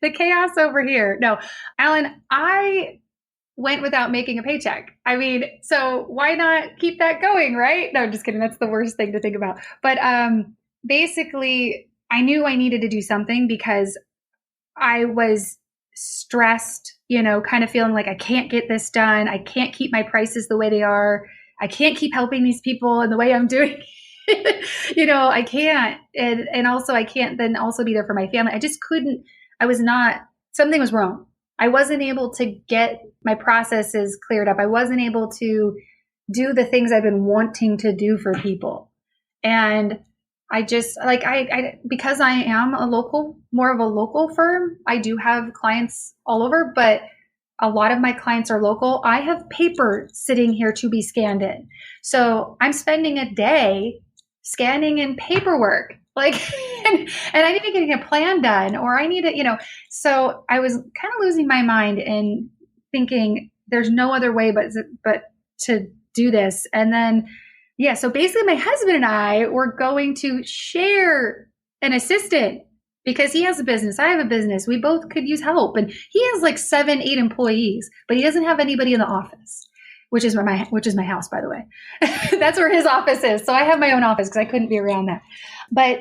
the chaos over here. No, Alan, I went without making a paycheck. So why not keep that going, right? No, I'm just kidding. That's the worst thing to think about. But basically, I knew I needed to do something because I was stressed, kind of feeling like I can't get this done. I can't keep my prices the way they are. I can't keep helping these people in the way I'm doing. I can't. And also I can't then also be there for my family. I just couldn't. Something was wrong. I wasn't able to get my processes cleared up. I wasn't able to do the things I've been wanting to do for people. And I just because I am more of a local firm, I do have clients all over, but a lot of my clients are local. I have paper sitting here to be scanned in. So I'm spending a day scanning in paperwork, and I need to get a plan done, or I need to, so I was kind of losing my mind and thinking there's no other way but to do this. And then, so basically my husband and I were going to share an assistant because he has a business. I have a business. We both could use help. And he has like 7, 8 employees, but he doesn't have anybody in the office, which is my house, by the way. That's where his office is. So I have my own office because I couldn't be around that. But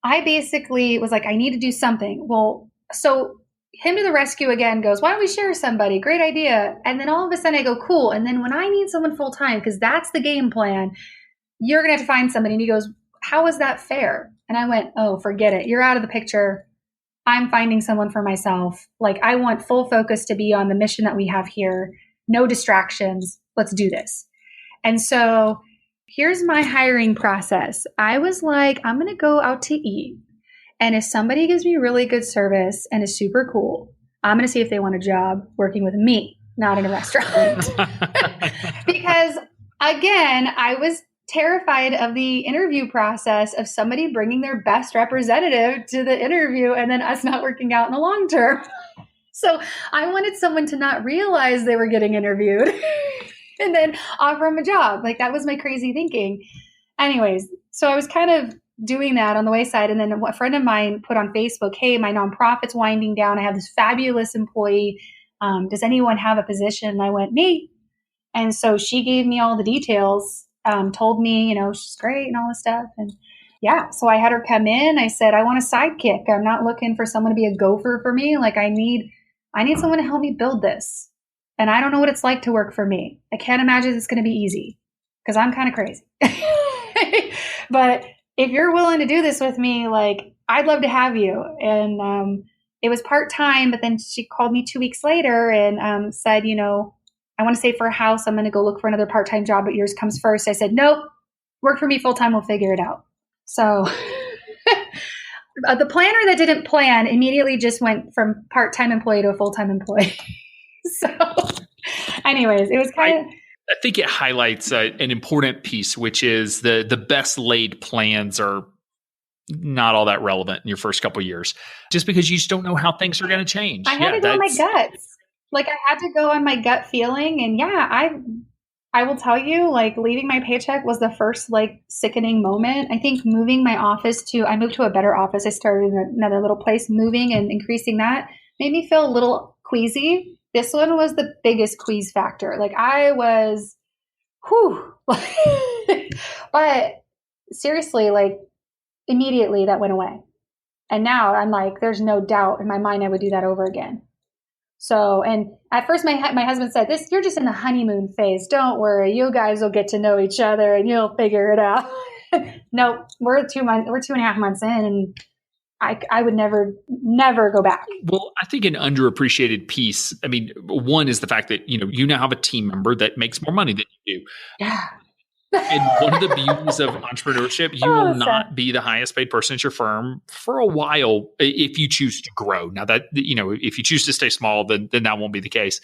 I basically was like, I need to do something. Well, so him to the rescue again goes, why don't we share somebody? Great idea. And then all of a sudden I go, cool. And then when I need someone full time, because that's the game plan, you're going to have to find somebody. And he goes, how is that fair? And I went, oh, forget it. You're out of the picture. I'm finding someone for myself. Like, I want full focus to be on the mission that we have here. No distractions. Let's do this. And so here's my hiring process. I was like, I'm going to go out to eat. And if somebody gives me really good service and is super cool, I'm going to see if they want a job working with me, not in a restaurant. Because again, I was terrified of the interview process of somebody bringing their best representative to the interview and then us not working out in the long term. So I wanted someone to not realize they were getting interviewed and then offer them a job. Like, that was my crazy thinking. Anyways, so I was kind of doing that on the wayside. And then a friend of mine put on Facebook, hey, my nonprofit's winding down. I have this fabulous employee. Does anyone have a position? And I went, me. And so she gave me all the details, told me, she's great and all this stuff. And yeah, so I had her come in. I said, I want a sidekick. I'm not looking for someone to be a gopher for me. Like, I need someone to help me build this. And I don't know what it's like to work for me. I can't imagine it's going to be easy because I'm kind of crazy. But if you're willing to do this with me, like, I'd love to have you. And it was part-time, but then she called me 2 weeks later and said, I want to save for a house. I'm going to go look for another part-time job, but yours comes first. I said, nope, work for me full-time. We'll figure it out. So the planner that didn't plan immediately just went from part-time employee to a full-time employee. So anyways, it was kind of... I think it highlights an important piece, which is the best laid plans are not all that relevant in your first couple of years, just because you just don't know how things are going to change. I had to go on my guts. Like, I had to go on my gut feeling. And yeah, I will tell you, like, leaving my paycheck was the first, like, sickening moment. I think moving my office I moved to a better office. I started in another little place. Moving and increasing that made me feel a little queasy. This one was the biggest quease factor. Like, I was, but seriously, like, immediately that went away. And now I'm like, there's no doubt in my mind I would do that over again. So, and at first my husband said, you're just in the honeymoon phase. Don't worry. You guys will get to know each other and you'll figure it out. No, we're 2.5 months in, and I would never go back. Well, I think an underappreciated piece, I mean, one is the fact that, you now have a team member that makes more money than you do. Yeah. And one of the beauties of entrepreneurship, you will not be the highest paid person at your firm for a while if you choose to grow. Now that, if you choose to stay small, then that won't be the case.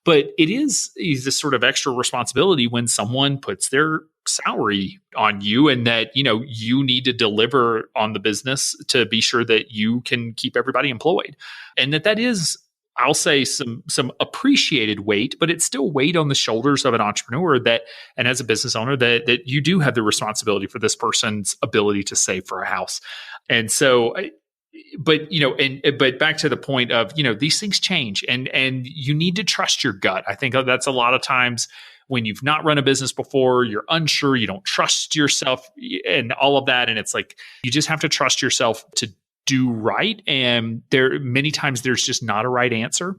But it is this sort of extra responsibility when someone puts their salary on you, and that, you need to deliver on the business to be sure that you can keep everybody employed. And that is, I'll say, some appreciated weight, but it's still weight on the shoulders of an entrepreneur and as a business owner, that you do have the responsibility for this person's ability to save for a house. And so, but back to the point of, these things change, and you need to trust your gut. I think that's a lot of times when you've not run a business before, you're unsure, you don't trust yourself and all of that. And it's like, you just have to trust yourself to do right. And many times there's just not a right answer.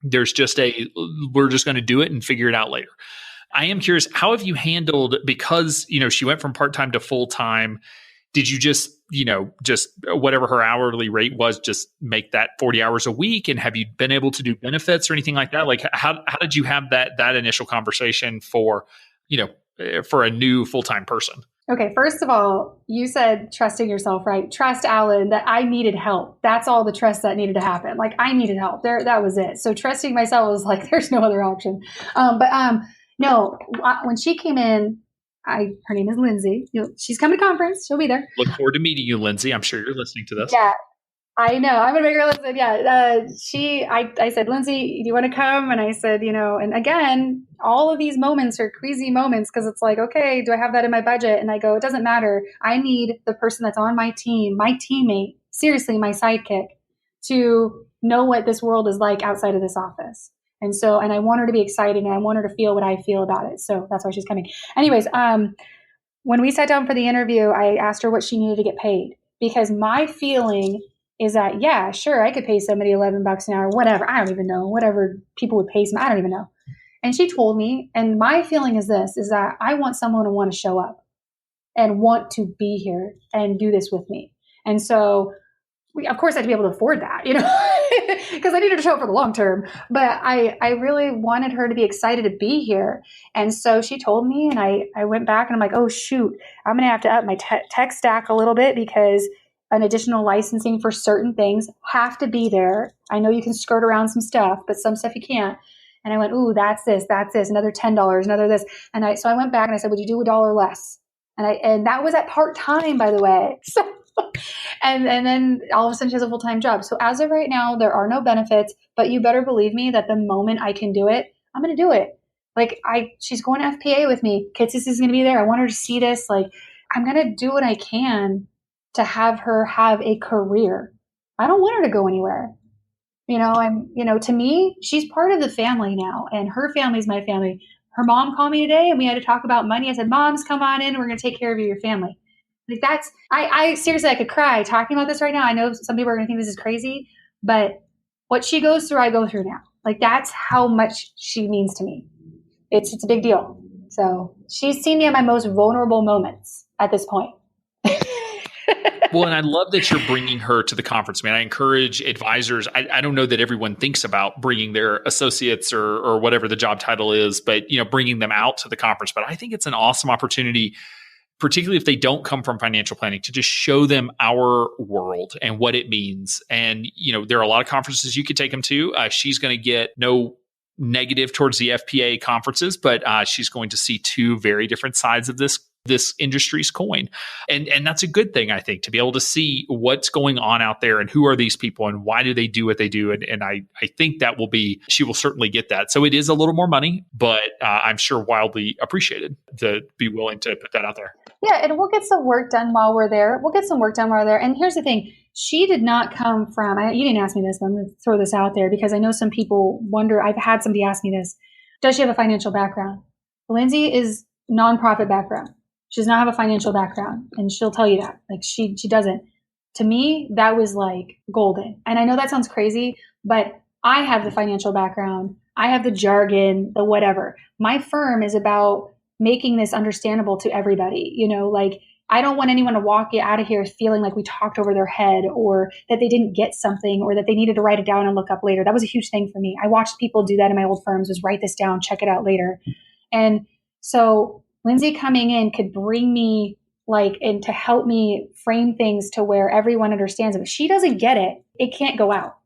There's just we're just going to do it and figure it out later. I am curious, how have you handled, because, she went from part-time to full-time. Did you just whatever her hourly rate was, just make that 40 hours a week? And have you been able to do benefits or anything like that? Like, how did you have that initial conversation for a new full-time person? Okay, first of all, you said trusting yourself, right? Trust, Alan, that I needed help. That's all the trust that needed to happen. Like, I needed help. That was it. So trusting myself was like, there's no other option. No, when she came in, her name is Lindsay. She's coming to conference. She'll be there. Look forward to meeting you, Lindsay. I'm sure you're listening to this. Yeah, I know. I'm going to make her listen. Yeah. I said, Lindsay, do you want to come? And I said, and again, all of these moments are queasy moments, because it's like, okay, do I have that in my budget? And I go, it doesn't matter. I need the person that's on my team, my teammate, seriously my sidekick to know what this world is like outside of this office. And I want her to be excited and I want her to feel what I feel about it. So that's why she's coming. Anyways, when we sat down for the interview, I asked her what she needed to get paid, because my feeling is that, yeah, sure, I could pay somebody $11 an hour, whatever. I don't even know, whatever people would pay some, I don't even know. And she told me, and my feeling is this, is that I want someone to want to show up and want to be here and do this with me. And so of course I had to be able to afford that, because I needed to show up for the long term, but I really wanted her to be excited to be here. And so she told me, and I went back and I'm like, oh shoot, I'm going to have to up my tech stack a little bit, because an additional licensing for certain things have to be there. I know you can skirt around some stuff, but some stuff you can't. And I went, ooh, that's this, another $10, another this. And so I went back and I said, would you do $1 less? And that was at part-time, by the way. So, and then all of a sudden she has a full-time job. So as of right now, there are no benefits, but you better believe me that the moment I can do it, I'm going to do it. Like she's going to FPA with me. Kitsis is going to be there. I want her to see this. Like, I'm going to do what I can to have her have a career. I don't want her to go anywhere. To me, she's part of the family now, and her family is my family. Her mom called me today and we had to talk about money. I said, Moms, come on in. We're going to take care of your family. Like I seriously, I could cry talking about this right now. I know some people are going to think this is crazy, but what she goes through, I go through now. Like, that's how much she means to me. It's a big deal. So she's seen me at my most vulnerable moments at this point. Well, and I love that you're bringing her to the conference, man. I encourage advisors. I don't know that everyone thinks about bringing their associates or whatever the job title is, but bringing them out to the conference. But I think it's an awesome opportunity, particularly if they don't come from financial planning, to just show them our world and what it means. And there are a lot of conferences you could take them to. She's going to get no negative towards the FPA conferences, but she's going to see two very different sides of this industry's coin. And that's a good thing, I think, to be able to see what's going on out there and who are these people and why do they do what they do. And I think she will certainly get that. So it is a little more money, but I'm sure wildly appreciated to be willing to put that out there. Yeah, and we'll get some work done while we're there. And here's the thing. She did not come from, you didn't ask me this, but I'm going to throw this out there because I know some people wonder, I've had somebody ask me this, does she have a financial background? Lindsay is nonprofit background. She does not have a financial background, and she'll tell you that. Like, she doesn't. To me, that was like golden. And I know that sounds crazy, but I have the financial background. I have the jargon, the whatever. My firm is about making this understandable to everybody. I don't want anyone to walk out of here feeling like we talked over their head, or that they didn't get something, or that they needed to write it down and look up later. That was a huge thing for me. I watched people do that in my old firms, was write this down, check it out later. And so Lindsay coming in could bring me and to help me frame things to where everyone understands it. If she doesn't get it, it can't go out,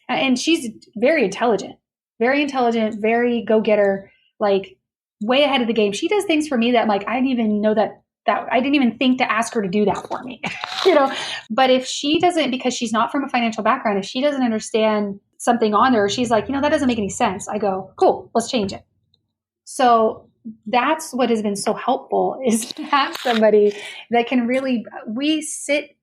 and she's very intelligent, very go-getter, way ahead of the game. She does things for me that I didn't even know that I didn't even think to ask her to do that for me, but if she doesn't, because she's not from a financial background, if she doesn't understand something on there, she's like, that doesn't make any sense. I go, cool, let's change it. So that's what has been so helpful, is to have somebody that can really, we sit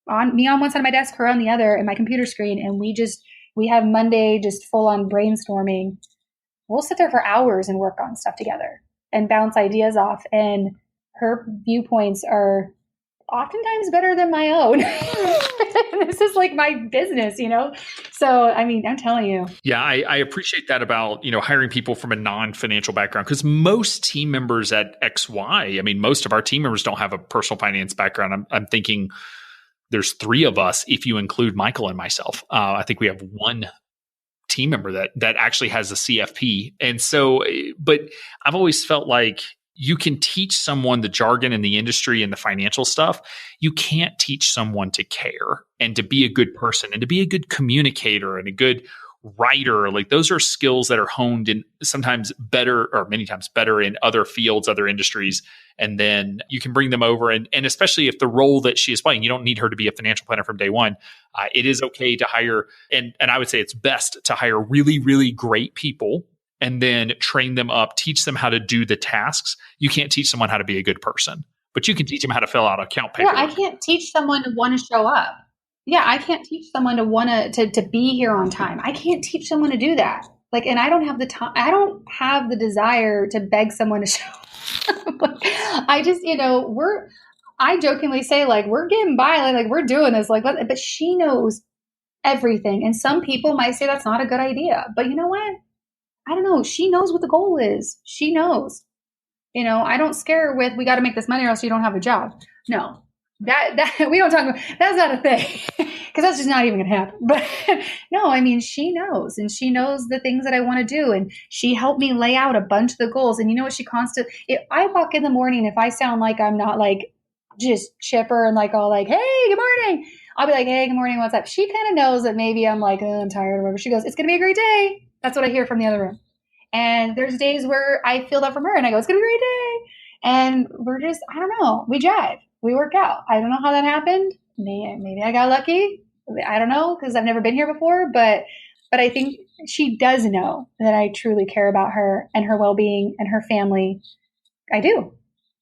on one side of my desk, her on the other, and my computer screen. And we have Monday just full on brainstorming. We'll sit there for hours and work on stuff together and bounce ideas off. And her viewpoints are oftentimes better than my own. This is like my business, So, I'm telling you. Yeah, I appreciate that about, hiring people from a non-financial background, because most team members at XY, most of our team members don't have a personal finance background. I'm thinking there's 3 of us, if you include Michael and myself. I think we have 1 team member that actually has a CFP. And so, but I've always felt like you can teach someone the jargon in the industry and the financial stuff. You can't teach someone to care and to be a good person and to be a good communicator and a good writer. Those are skills that are honed in sometimes better, or many times better, in other fields, other industries. And then you can bring them over. And especially if the role that she is playing, you don't need her to be a financial planner from day one. It is okay to hire, and I would say it's best to hire really, really great people and then train them up, teach them how to do the tasks. You can't teach someone how to be a good person. but you can teach them how to fill out account paperwork. Yeah, I can't teach someone to want to show up. Yeah, I can't teach someone to want to be here on time. I can't teach someone to do that. Like, and I don't have the time. I don't have the desire to beg someone to show up. I just, I jokingly say, like, we're getting by, like we're doing this, like, but she knows everything. And some people might say that's not a good idea. But you know what? I don't know. She knows what the goal is. She knows. I don't scare her with, we got to make this money or else you don't have a job. No, that we don't talk about. That's not a thing because that's just not even going to happen. But no, I mean, she knows, and she knows the things that I want to do. And she helped me lay out a bunch of the goals. And you know what? If I walk in the morning, if I sound like I'm not like just chipper and like all like, hey, good morning, I'll be like, hey, good morning, what's up? She kind of knows that maybe I'm like, oh, I'm tired or whatever. She goes, it's going to be a great day. That's what I hear from the other room. And there's days where I feel that from her and I go, it's going to be a great day. And we're just, I don't know, we jive, we work out. I don't know how that happened. Maybe I got lucky. I don't know, because I've never been here before, but I think she does know that I truly care about her and her well-being and her family. I do.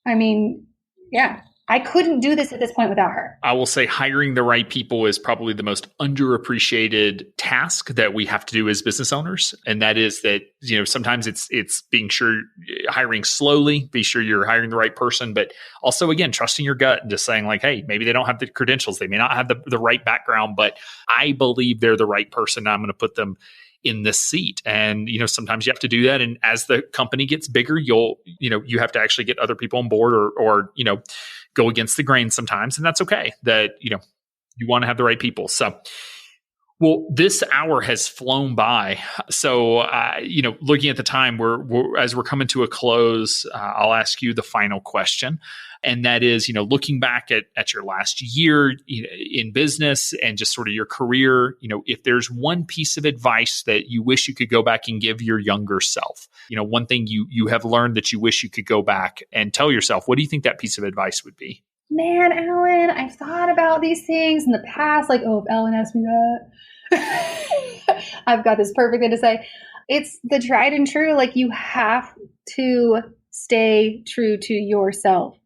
I mean, yeah. I couldn't do this at this point without her. I will say hiring the right people is probably the most underappreciated task that we have to do as business owners. And that is that, sometimes it's being sure hiring slowly, be sure you're hiring the right person, but also, again, trusting your gut and just saying like, hey, maybe they don't have the credentials. They may not have the right background, but I believe they're the right person. I'm going to put them in this seat. And, sometimes you have to do that. And as the company gets bigger, you have to actually get other people on board or go against the grain sometimes. And that's okay that, you want to have the right people. So, well, this hour has flown by. So, looking at the time, as we're coming to a close, I'll ask you the final question. And that is, looking back at your last year in business and just sort of your career, if there's one piece of advice that you wish you could go back and give your younger self, one thing you have learned that you wish you could go back and tell yourself, what do you think that piece of advice would be? Man, Alan, I've thought about these things in the past, like, oh, if Alan asked me that, I've got this perfect thing to say. It's the tried and true. Like, you have to stay true to yourself.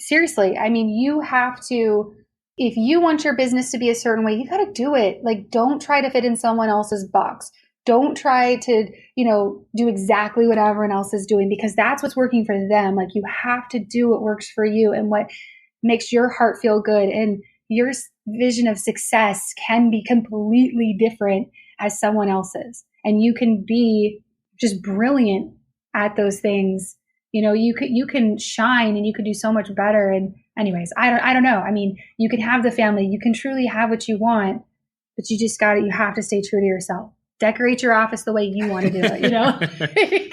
Seriously. I mean, you have to, if you want your business to be a certain way, you got to do it. Like, don't try to fit in someone else's box. Don't try to, do exactly what everyone else is doing, because that's what's working for them. Like, you have to do what works for you and what makes your heart feel good. And your vision of success can be completely different as someone else's. And you can be just brilliant at those things. You can shine and you can do so much better. And anyways, I don't know. I mean, you can have the family, you can truly have what you want, but you have to stay true to yourself. Decorate your office the way you want to do it,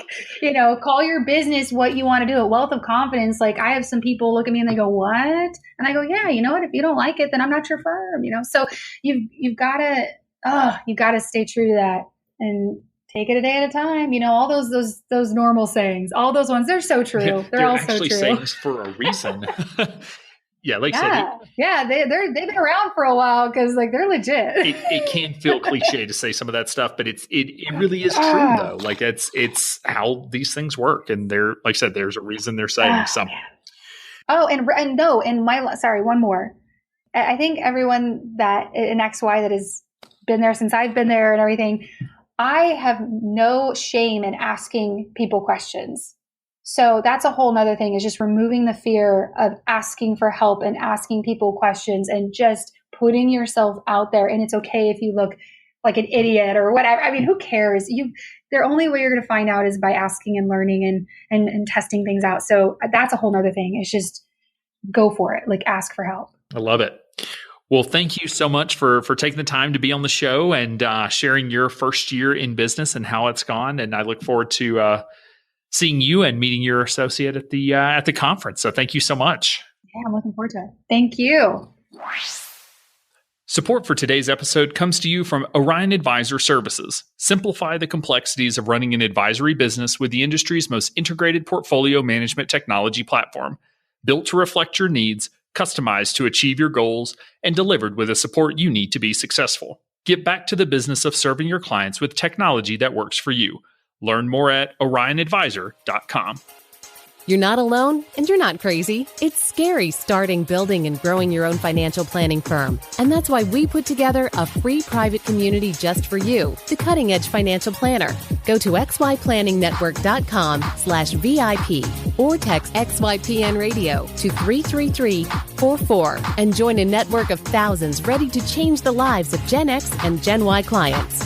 call your business what you want to do. A wealth of confidence. Like, I have some people look at me and they go, what? And I go, yeah, you know what? If you don't like it, then I'm not your firm, So you've got to stay true to that and take it a day at a time. All those normal sayings, all those ones, they're so true. They're all so true. Sayings for a reason. Yeah, they've been around for a while because they're legit. It can feel cliche to say some of that stuff, but it really is true though. Like, it's how these things work, and they're, like I said, there's a reason they're saying something. Oh, one more. I think everyone that in XY that has been there since I've been there and everything, I have no shame in asking people questions. So that's a whole nother thing, is just removing the fear of asking for help and asking people questions and just putting yourself out there. And it's okay if you look like an idiot or whatever. I mean, who cares? The only way you're going to find out is by asking and learning and testing things out. So that's a whole nother thing. It's just go for it. Like, ask for help. I love it. Well, thank you so much for taking the time to be on the show and sharing your first year in business and how it's gone. And I look forward to seeing you and meeting your associate at the conference. So thank you so much. Yeah, I'm looking forward to it. Thank you. Support for today's episode comes to you from Orion Advisor Services. Simplify the complexities of running an advisory business with the industry's most integrated portfolio management technology platform. Built to reflect your needs, customized to achieve your goals, and delivered with the support you need to be successful. Get back to the business of serving your clients with technology that works for you. Learn more at orionadvisor.com. You're not alone, and you're not crazy. It's scary starting, building, and growing your own financial planning firm. And that's why we put together a free private community just for you, the Cutting Edge Financial Planner. Go to xyplanningnetwork.com/VIP or text XYPN Radio to 33344 and join a network of thousands ready to change the lives of Gen X and Gen Y clients.